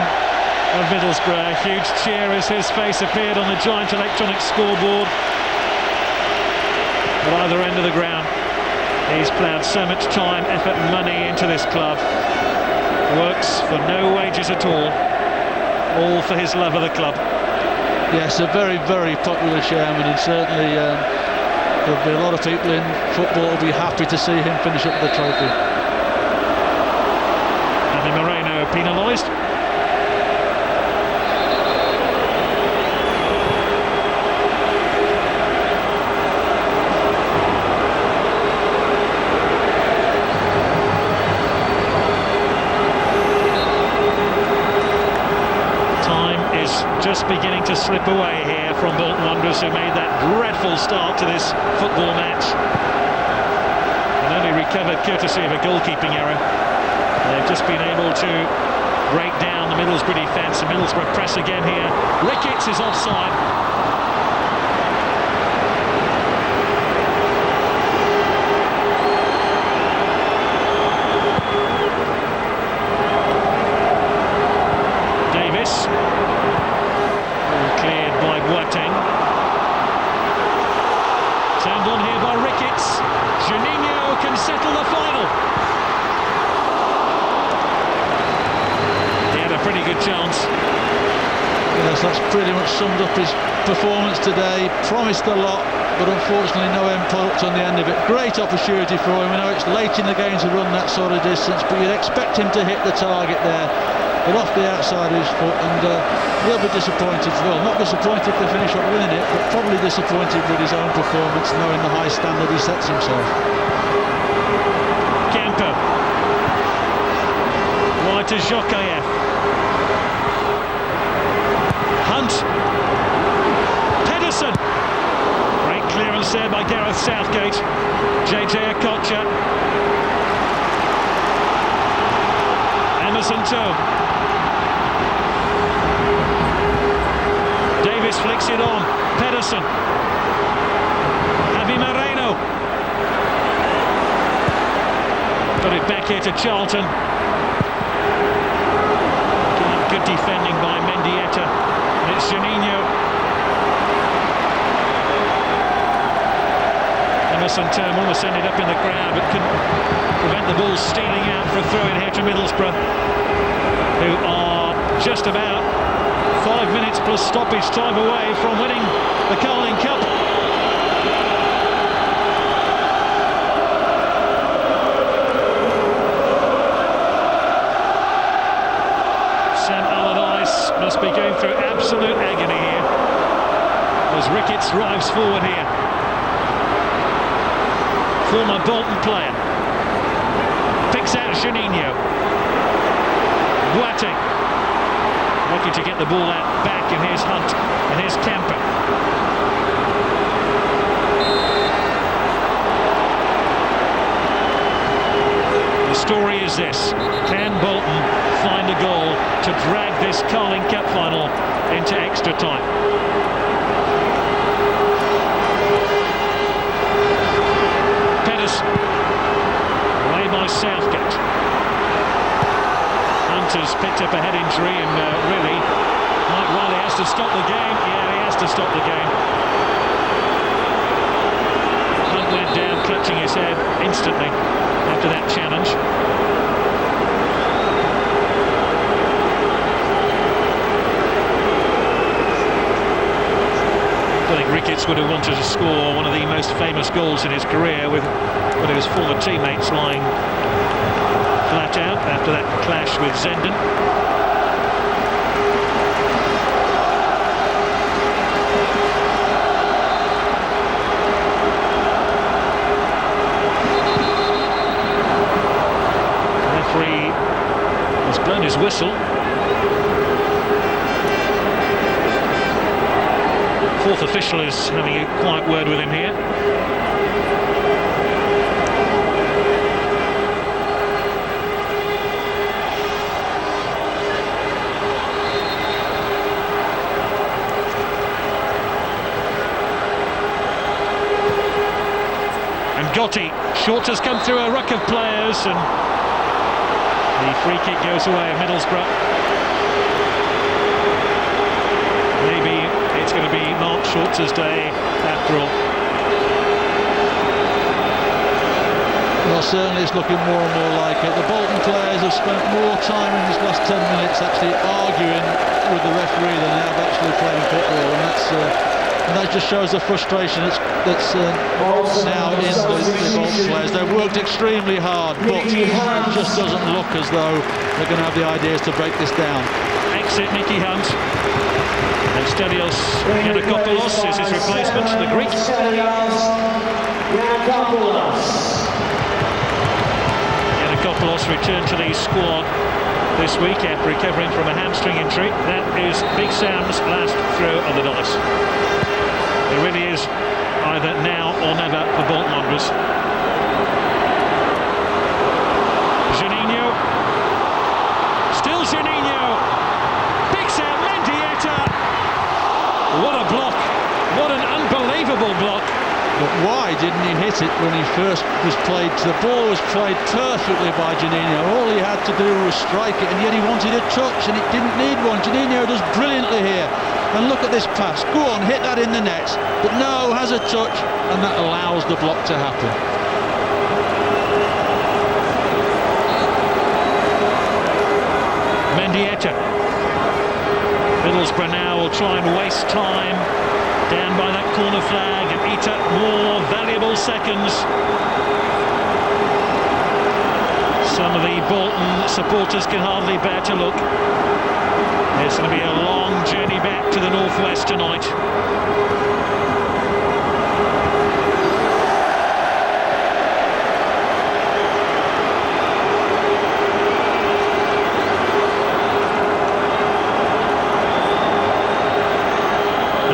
of Middlesbrough, a huge cheer as his face appeared on the giant electronic scoreboard at either end of the ground. He's ploughed so much time, effort and money into this club. Works for no wages at all for his love of the club. Yes, a very, very popular chairman, and certainly there'll be a lot of people in football who'll be happy to see him finish up the trophy. And Moreno penalised. Just beginning to slip away here from Bolton Wanderers, who made that dreadful start to this football match and only recovered courtesy of a goalkeeping error. They've just been able to break down the Middlesbrough defence. The Middlesbrough press again here. Ricketts is offside. Davis. Cleared by Boateng. Turned on here by Ricketts. Juninho can settle the final. He had a pretty good chance. Yes, that's pretty much summed up his performance today. Promised a lot, but unfortunately no end product on the end of it. Great opportunity for him. I know it's late in the game to run that sort of distance, but you'd expect him to hit the target there, but off the outside of his foot, and he'll be disappointed. Well, not disappointed if they finish up winning it, but probably disappointed with his own performance, knowing the high standard he sets himself. Campo. Wide to Jokev. Hunt. Pedersen. Great clearance there by Gareth Southgate. JJ Okocha. Emerson Toe. Davis flicks it on. Pedersen. Javi Moreno. Got it back here to Charlton. Good defending by Mendieta. And it's Juninho. Emerson Term almost ended up in the crowd, but couldn't prevent the ball stealing out for a throw-in here to Middlesbrough, who are just about 5 minutes plus stoppage time away from winning the Carling Cup. Sam Allardyce must be going through absolute agony here as Ricketts drives forward here. Former Bolton player picks out Juninho. Boateng looking to get the ball out back, and here's Hunt, and here's Camper. The story is this: can Bolton find a goal to drag this Carling Cup final into extra time? Pedersen, away by Southgate. Hunter's picked up a head injury, and really, Mike Riley has to stop the game. Yeah, he has to stop the game. Hunt went down, clutching his head instantly after that challenge. I think Ricketts would have wanted to score one of the most famous goals in his career with one of his former teammates lying flat out after that clash with Zenden. The referee has blown his whistle. Fourth official is having a quiet word with him here. And Gotti, Short has come through a ruck of players, and the free kick goes away at Middlesbrough. Maybe it's going to be Mark Schultz's day after all. Well, certainly it's looking more and more like it. The Bolton players have spent more time in these last 10 minutes actually arguing with the referee than they have actually playing football, and that just shows the frustration that's now in the Bolton players. They've worked extremely hard, but it just doesn't look as though they're going to have the ideas to break this down. Exit Nicky Hunt. And Stelios Yanakopoulos is his replacement, the Greek. Yanakopoulos returned to the squad this week after recovering from a hamstring injury. That is Big Sam's last throw of the dice. It really is either now or never for Bolton Wanderers. Juninho. Still Juninho. Big Sam, Mendieta. What a block. What an unbelievable block. But why didn't he hit it when he first was played? The ball was played perfectly by Juninho. All he had to do was strike it, and yet he wanted a touch, and it didn't need one. Juninho does brilliantly here. And look at this pass. Go on, hit that in the net. But no, has a touch, and that allows the block to happen. Mendieta. Middlesbrough now will try and waste time down by that corner flag and eat up more valuable seconds. Some of the Bolton supporters can hardly bear to look. It's going to be a long journey back to the northwest tonight.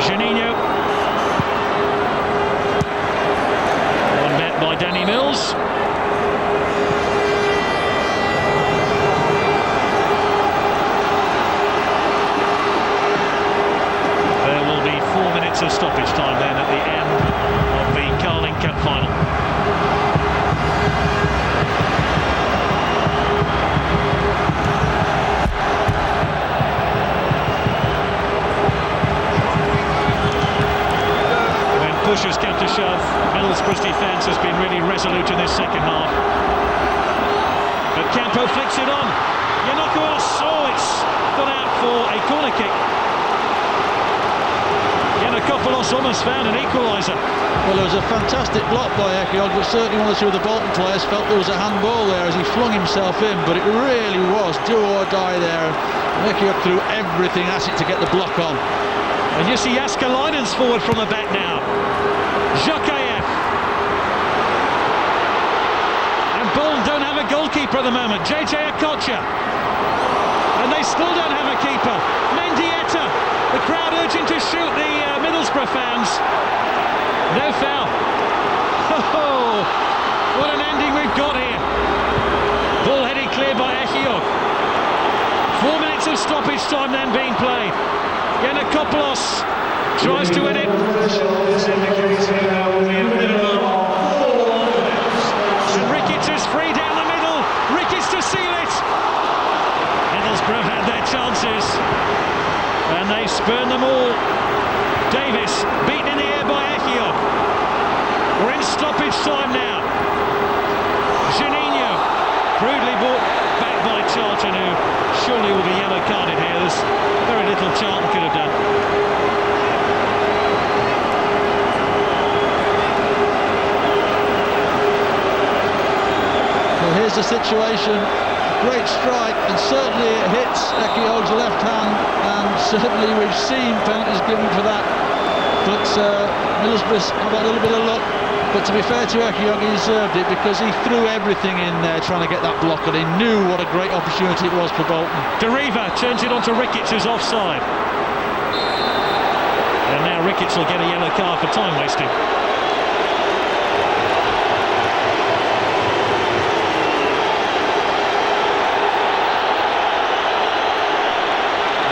Juninho. One met by Danny Mills. There will be 4 minutes of stoppage time then at the end of the Carling Cup final. Push has come to shove. Middlesbrough's defence has been really resolute in this second half. Campo flicks it on. Yanakos, oh, it's gone out for a corner kick. Yanakopoulos almost found an equaliser. Well, there was a fantastic block by Ekiog, but certainly one or two of the Bolton players felt there was a handball there as he flung himself in, but it really was do or die there. And Ekiog threw everything at it to get the block on. And you see Jaskalainen's forward from the back now. Jokaev. And Bolton don't have a goalkeeper at the moment. JJ Okocha. And they still don't have a keeper. Mendieta. The crowd urging to shoot the Middlesbrough fans. No foul. Oh, what an ending we've got here. Ball headed clear by Ekiog. 4 minutes of stoppage time then being played. Yanakopoulos tries to win it. And Ricketts is free down the middle. Ricketts to seal it. Middlesbrough had their chances. And they spurn them all. Davis beaten in the air by Ekiog. We're in stoppage time now. Juninho crudely brought back by Charlton, who surely will be yellow carded here. There's very little Charlton could have done. Well, here's the situation. Great strike, and certainly it hits Ekiog's left hand, and certainly we've seen penalties given for that. But Middlesbrough have a little bit of luck. But to be fair to Ekiog, he deserved it because he threw everything in there trying to get that block, and he knew what a great opportunity it was for Bolton. Deriva turns it onto Ricketts, who's offside. And now Ricketts will get a yellow card for time wasting.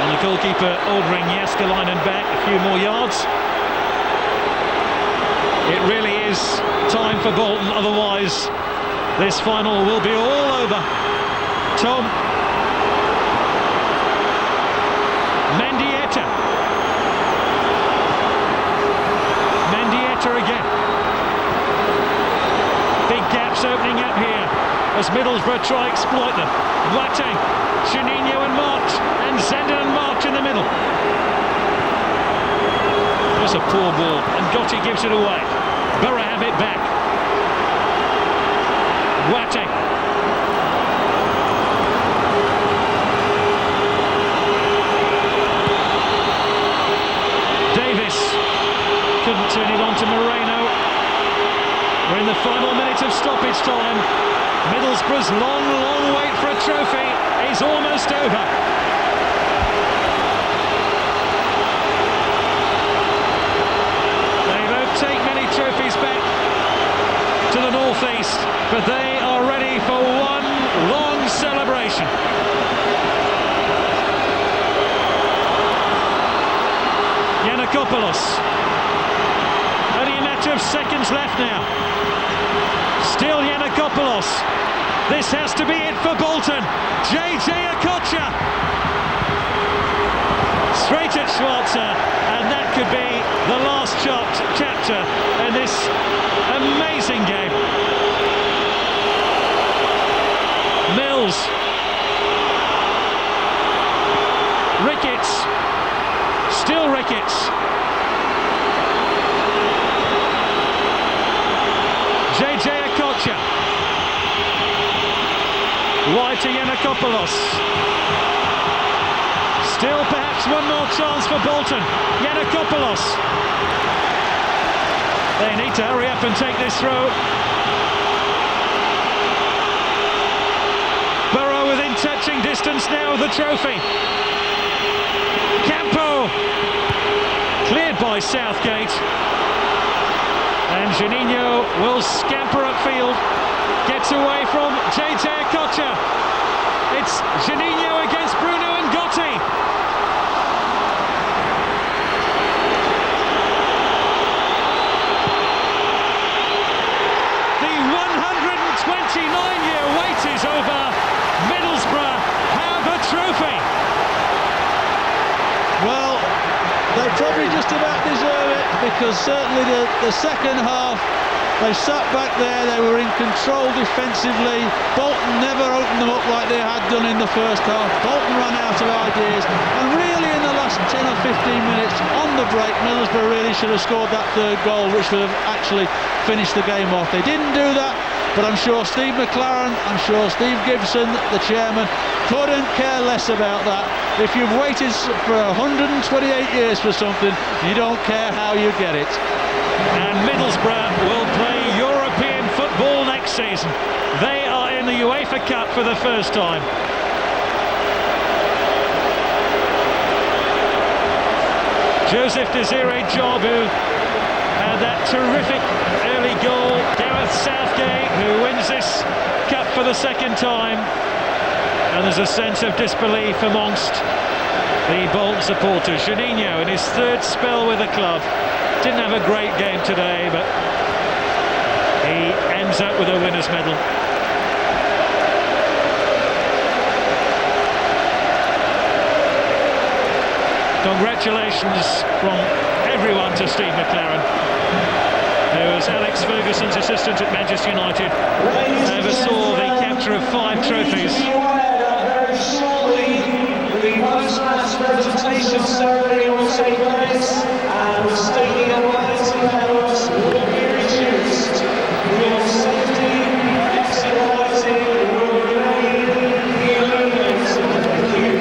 And the goalkeeper ordering Jaskalainen back a few more yards. It really is time for Bolton, otherwise this final will be all over. Tom. Mendieta. Mendieta again. Big gaps opening up here as Middlesbrough try to exploit them. Boateng, Juninho and March, and Zenden and March in the middle. That's a poor ball, and Gotti gives it away. Borough have it back. Boateng. Davis couldn't turn it on to Moreno. We're in the final minute of stoppage time. Middlesbrough's long wait for a trophy is almost over. Take many trophies back to the northeast, but they are ready for one long celebration. Yanakopoulos. Only a matter of seconds left now. Still Yanakopoulos. This has to be it for Bolton. JJ Okocha. Straight at Schwarzer, and that could be the last chapter in this amazing game. Mills. Ricketts. Still Ricketts. JJ Okocha. Wide to Yanakopoulos. Still perhaps one more chance for Bolton. Yanakopoulos. They need to hurry up and take this throw. Borough within touching distance now of the trophy. Campo. Cleared by Southgate. And Juninho will scamper upfield. Gets away from JJ Okocha. It's Juninho against Bruno and Gotti. The 129-year wait is over. Middlesbrough have a trophy. Well, they probably just about deserve it, because certainly the second half They sat back there, they were in control defensively. Bolton never opened them up like they had done in the first half. Bolton ran out of ideas, and really in the last 10 or 15 minutes on the break, Middlesbrough really should have scored that third goal, which would have actually finished the game off. They didn't do that, but I'm sure Steve McLaren, I'm sure Steve Gibson, the chairman, couldn't care less about that. If you've waited for 128 years for something, you don't care how you get it. And Middlesbrough will play European football next season. They are in the UEFA Cup for the first time. Joseph Desiree Jobu had that terrific early goal. Gareth Southgate, who wins this cup for the second time. And there's a sense of disbelief amongst the Bolton supporters. Juninho in his third spell with the club. Didn't have a great game today, but he ends up with a winner's medal. Congratulations from everyone to Steve McLaren, who was Alex Ferguson's assistant at Manchester United, oversaw the capture of 5 trophies. Very shortly, the post-match presentation ceremony will take place, and the stadium lights and colours will be reduced. Your safety, exit lighting will remain illuminated. Thank you.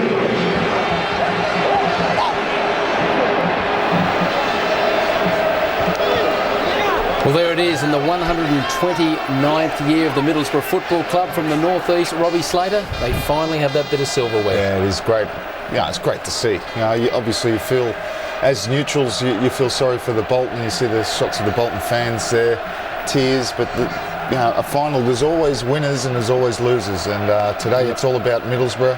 Well, there it is in the 129th year of the Middlesbrough Football Club from the northeast. Robbie Slater, they finally have that bit of silverware. Yeah, it is great. Yeah, it's great to see. Obviously you feel, as neutrals, you feel sorry for the Bolton. You see the shots of the Bolton fans there, tears. But a final, there's always winners and there's always losers. And today it's all about Middlesbrough.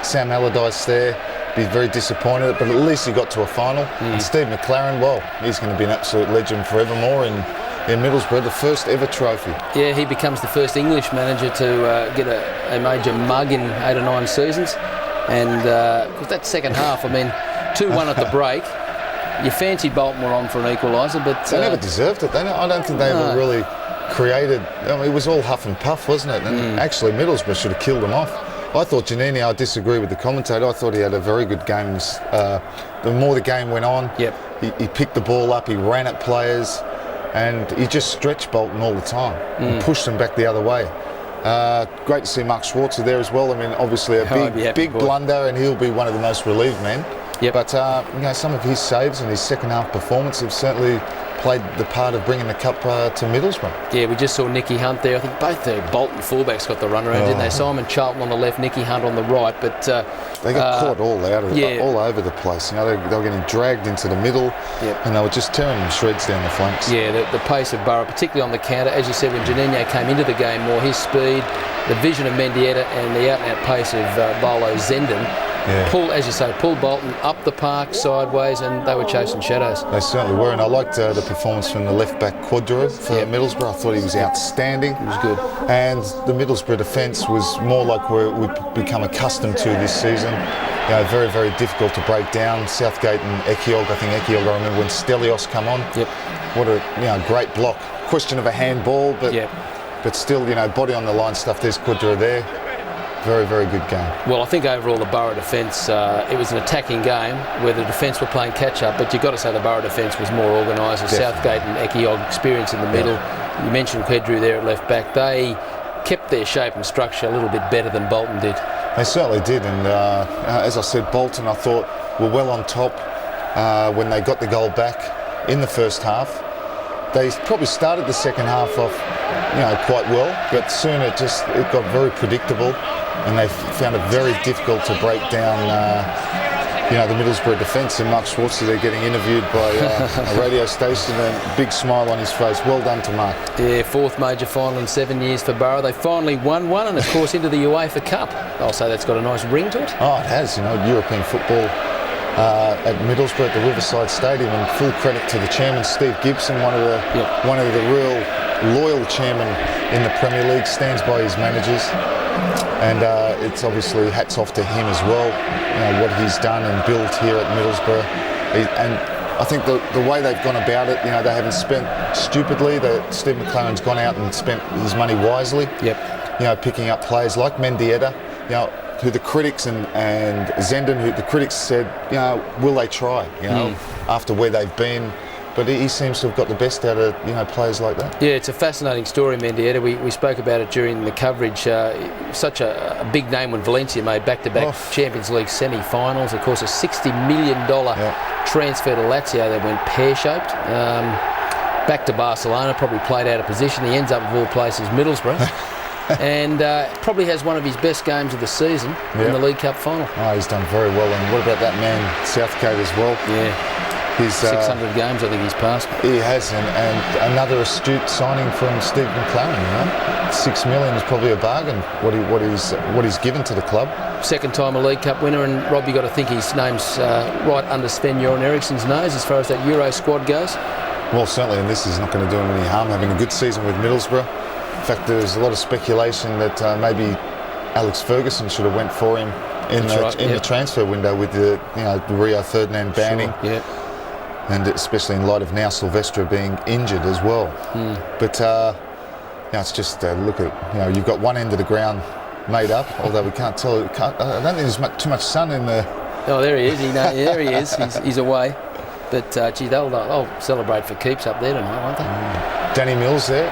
Sam Allardyce there. Be very disappointed, but at least he got to a final. And Steve McLaren, well, he's going to be an absolute legend forevermore in Middlesbrough, the first ever trophy. Yeah, he becomes the first English manager to get a major mug in 8 or 9 seasons. And because that second half, I mean, 2-1 at the break. You fancied Bolton were on for an equaliser, but they never deserved it. I don't think they ever really created. I mean, it was all huff and puff, wasn't it? And actually, Middlesbrough should have killed them off. I thought Juninho, I disagree with the commentator, I thought he had a very good game. The more the game went on, he picked the ball up, he ran at players, and he just stretched Bolton all the time and pushed them back the other way. Great to see Mark Schwarzer there as well. I mean, obviously a big blunder, and he'll be one of the most relieved men. But some of his saves and his second half performance have certainly played the part of bringing the cup to Middlesbrough. Yeah, we just saw Nicky Hunt there. I think both the Bolton fullbacks got the run around, didn't they? Simon Charlton on the left, Nicky Hunt on the right. But they got caught all over the place. They were getting dragged into the middle, and they were just tearing them shreds down the flanks. Yeah, the pace of Borough, particularly on the counter, as you said, when Juninho came into the game more, his speed, the vision of Mendieta, and the out-and-out pace of Bolo Zenden. Pull Bolton up the park sideways, and they were chasing shadows. They certainly were, and I liked the performance from the left-back Quadra for Middlesbrough. I thought he was outstanding. He was good. And the Middlesbrough defence was more like we've become accustomed to this season. Very, very difficult to break down. Southgate and Ekiog, I remember when Stelios come on. What a great block. Question of a handball, but still, body on the line stuff. There's Quadra there. Very, very good game. Well, I think overall the Borough defence, it was an attacking game where the defence were playing catch-up, but you've got to say the Borough defence was more organised. Southgate and Ekiog experience in the middle. You mentioned Quadra there at left-back. They kept their shape and structure a little bit better than Bolton did. They certainly did, and as I said, Bolton, I thought, were well on top when they got the goal back in the first half. They probably started the second half off quite well, but soon it got very predictable, and they found it very difficult to break down the Middlesbrough defence. And Mark Schwarzer there getting interviewed by a radio station, and a big smile on his face. Well done to Mark. Yeah, 4th major final in 7 years for Borough. They finally won one, and of course into the UEFA Cup. I'll say that's got a nice ring to it. Oh, it has. European football at Middlesbrough at the Riverside Stadium, and full credit to the chairman, Steve Gibson, one of the real loyal chairmen in the Premier League, stands by his managers, and it's obviously hats off to him as well. What he's done and built here at Middlesbrough, and I think the way they've gone about it, they haven't spent stupidly. Steve McLaren's gone out and spent his money wisely. Yep. Picking up players like Mendieta, who the critics and Zenden, who the critics said, will they try, after where they've been. But he seems to have got the best out of, players like that. Yeah, it's a fascinating story, Mendieta. We spoke about it during the coverage. Such a big name when Valencia made back-to-back Champions League semi-finals. Of course, a $60 million transfer to Lazio that went pear-shaped. Back to Barcelona, probably played out of position. He ends up, of all places, Middlesbrough. And probably has one of his best games of the season in the League Cup final. Oh, he's done very well. And what about that man, Southgate, as well? Yeah. He's 600 games, I think he's passed. He has, and another astute signing from Steve McLaren. $6 million is probably a bargain. What he's given to the club. Second time a League Cup winner, and Rob, you got to think his name's right under Sven-Göran Eriksson's nose as far as that Euro squad goes. Well, certainly, and this is not going to do him any harm. Having a good season with Middlesbrough. In fact, there's a lot of speculation that maybe Alex Ferguson should have went for him in the transfer window with the Rio Ferdinand banning. Sure, yep. And especially in light of now Silvestre being injured as well. But it's just look at you've got one end of the ground made up, although we can't tell. I don't think there's too much sun in there. Oh, there he is. There he is. He's away. But gee, they'll celebrate for keeps up there tonight, won't they? Danny Mills there,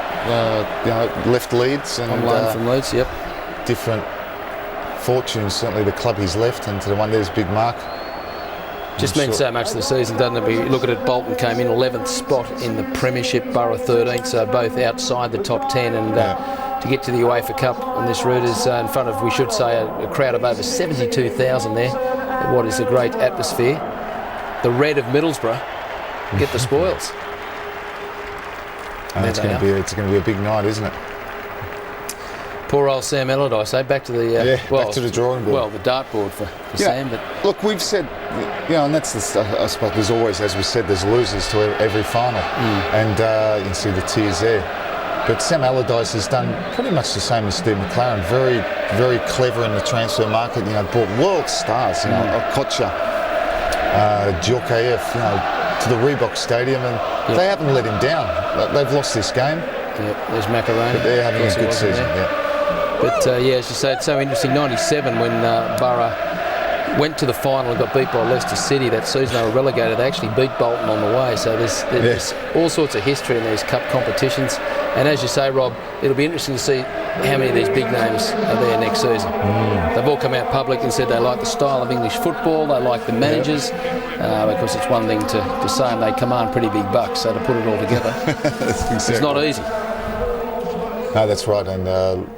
left Leeds and on loan from Leeds. Yep. Different fortunes. Certainly the club he's left, and to the one there's Big Mark. Just meant so much of the season, doesn't it? We look at it, Bolton came in 11th spot in the Premiership, Borough 13th, so both outside the top 10, and to get to the UEFA Cup on this route is in front of, we should say, a crowd of over 72,000 there. What is a great atmosphere. The red of Middlesbrough get the spoils. It's going to be a big night, isn't it? Poor old Sam Allardyce, back to the back to the drawing board. Well, the dartboard for Sam. But look, we've said, and that's I suppose there's always, as we said, there's losers to every final, and you can see the tears there. But Sam Allardyce has done pretty much the same as Steve McLaren. Very, very clever in the transfer market. Brought world stars. Okocha, Djorkaeff, to the Reebok Stadium, and they haven't let him down. They've lost this game. Yeah, there's Macaroni. But they're having a good season. But as you say, it's so interesting. 97 when Borough went to the final and got beat by Leicester City that season. They were relegated. They actually beat Bolton on the way. So there's all sorts of history in these cup competitions. And as you say, Rob, it'll be interesting to see how many of these big names are there next season. They've all come out public and said they like the style of English football, they like the managers, because it's one thing to say and they command pretty big bucks. So to put it all together, it's not easy. No, that's right. And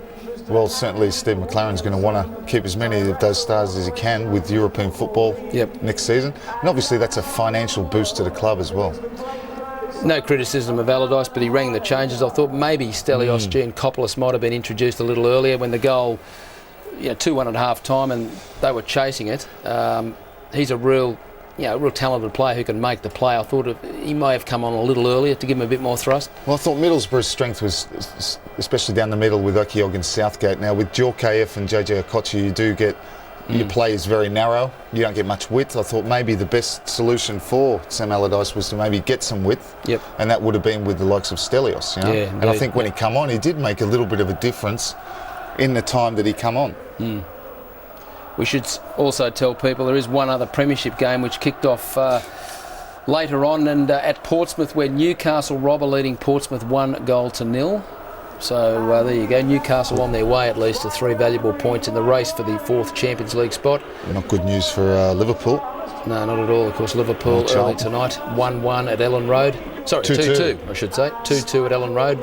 well, certainly Steve McLaren's going to want to keep as many of those stars as he can with European football next season. And obviously that's a financial boost to the club as well. No criticism of Allardyce, but he rang the changes. I thought maybe Stelios Giancopoulos might have been introduced a little earlier when the goal, 2-1 at half time and they were chasing it. He's a real talented player who can make the play. I thought he may have come on a little earlier to give him a bit more thrust. Well, I thought Middlesbrough's strength was especially down the middle with Okiog and Southgate. Now with Djorkaeff and JJ Okocha, you do get your play is very narrow. You don't get much width. I thought maybe the best solution for Sam Allardyce was to maybe get some width. And that would have been with the likes of Stelios. And I think when he come on, he did make a little bit of a difference in the time that he come on. We should also tell people there is one other Premiership game which kicked off later on, and at Portsmouth, where Newcastle Rob are leading Portsmouth 1-0. So there you go, Newcastle on their way at least to 3 valuable points in the race for the 4th Champions League spot. Not good news for Liverpool. No, not at all. Of course, Liverpool early tonight, 1-1 at Ellen Road. Sorry, 2-2, I should say. 2-2 at Ellen Road.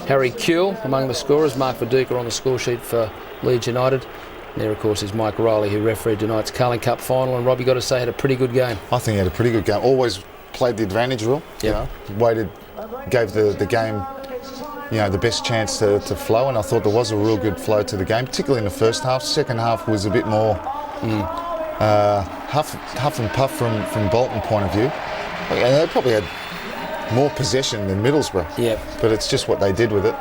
Harry Kewell among the scorers. Mark Viduka on the score sheet for Leeds United. There, of course, is Mike Riley, who refereed tonight's Carling Cup final, and Rob, you got to say, had a pretty good game. I think he had a pretty good game. Always played the advantage rule. Waited, gave the game, the best chance to flow, and I thought there was a real good flow to the game, particularly in the first half. Second half was a bit more huff and puff from Bolton point of view. And they probably had more possession than Middlesbrough. But it's just what they did with it.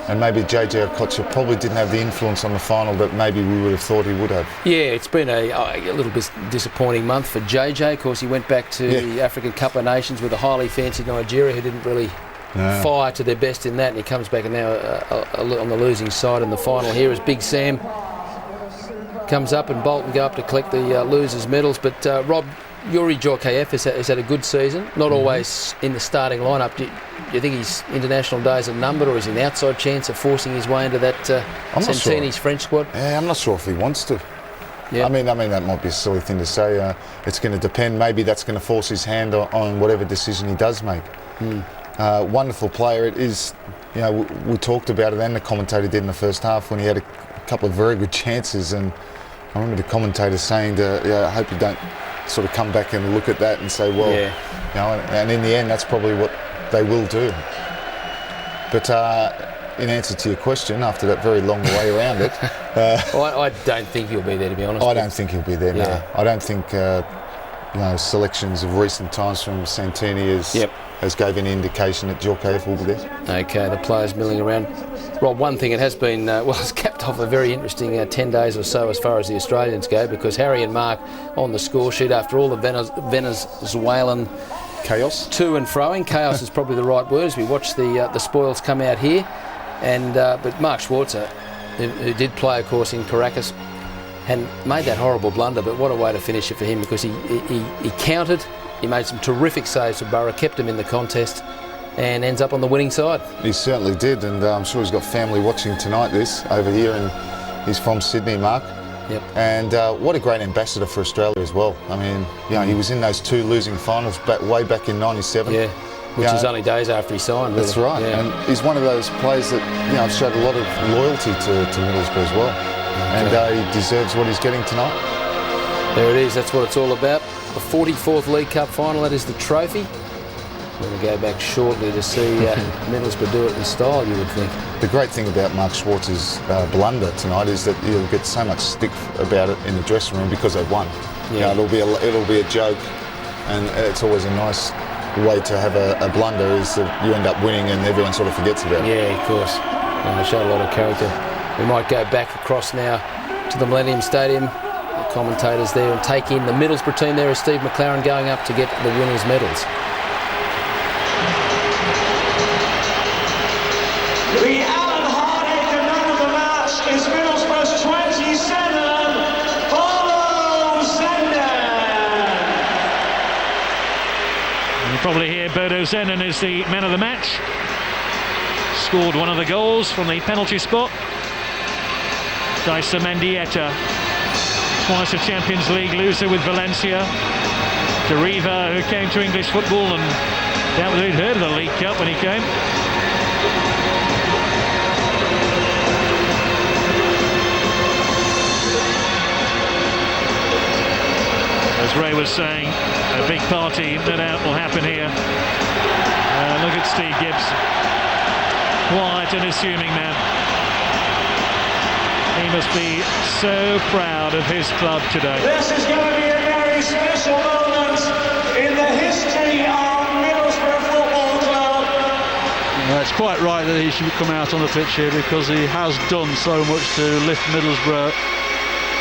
And maybe JJ Okocha probably didn't have the influence on the final that maybe we would have thought he would have. Yeah, it's been a little bit disappointing month for JJ. Of course, he went back to the African Cup of Nations with a highly fancied Nigeria who didn't really fire to their best in that, and he comes back and now on the losing side in the final here as Big Sam comes up and Bolton go up to collect the losers' medals. But Rob, Yuri Djorkaeff has had a good season, not always in the starting lineup. Do you think his international days are numbered, or is he an outside chance of forcing his way into that Santini's French squad? Yeah, I'm not sure if he wants to. Yeah. I mean that might be a silly thing to say. It's going to depend. Maybe that's going to force his hand on whatever decision he does make. Wonderful player. It is. You know, we talked about it, and the commentator did in the first half when he had a couple of very good chances. And I remember the commentator saying, "I hope you don't sort of come back and look at that and say, well, you know." And in the end, that's probably what they will do. But in answer to your question, after that very long way around it, I don't think he'll be there, to be honest. I don't think he'll be there. No, I don't think selections of recent times from Santini has gave any indication that Djorkaeff will be there. Okay, the players milling around. Rob, one thing, it has been, it's capped off a very interesting 10 days or so as far as the Australians go, because Harry and Mark on the score sheet after all the Venezuelan Chaos? To and froing. Chaos is probably the right word as we watch the spoils come out here. And but Mark Schwarzer, who did play, of course, in Caracas, and made that horrible blunder, but what a way to finish it for him, because he countered, he made some terrific saves for Borough, kept him in the contest, and ends up on the winning side. He certainly did, and I'm sure he's got family watching tonight this over here, and he's from Sydney, Mark. Yep. And what a great ambassador for Australia as well. I mean, he was in those 2 losing finals way back in '97. Yeah, which was only days after he signed. Really. That's right, and he's one of those players that showed a lot of loyalty to Middlesbrough as well, and he deserves what he's getting tonight. There it is. That's what it's all about. The 44th League Cup final. That is the trophy. We're going to go back shortly to see Middlesbrough do it in style, you would think. The great thing about Mark Schwartz's blunder tonight is that he'll get so much stick about it in the dressing room because they've won. Yeah. It'll be a joke, and it's always a nice way to have a blunder is that you end up winning and everyone sort of forgets about it. Yeah, of course. And they show a lot of character. We might go back across now to the Millennium Stadium. The commentators there, and take in the Middlesbrough team there as Steve McLaren going up to get the winners' medals. The Alan Hardacre man of the match is Middlesbrough's 27, Bodo Zenden. You probably hear Bodo Zenden is the man of the match. Scored one of the goals from the penalty spot. Dyson Mendieta, twice a Champions League loser with Valencia. Deriva, who came to English football and doubt whether he'd heard of the League Cup when he came. As Ray was saying, a big party no doubt will happen here. Look at Steve Gibbs, quiet and assuming man. He must be so proud of his club today. This is going to be a very special moment in the history of Middlesbrough Football Club. It's quite right that he should come out on the pitch here, because he has done so much to lift Middlesbrough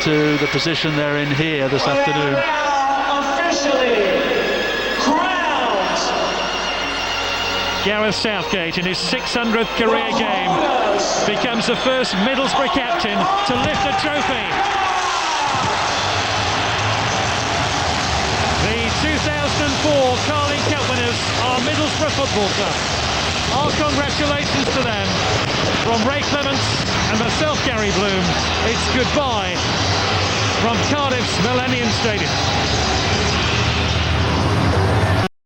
to the position they're in here this afternoon. Officially crowned. Gareth Southgate, in his 600th career game, becomes the first Middlesbrough captain to lift a trophy. The 2004 Carling Cup winners are Middlesbrough Football Club. Our congratulations to them. From Ray Clements and myself, Gary Bloom, it's goodbye from Cardiff's Millennium Stadium.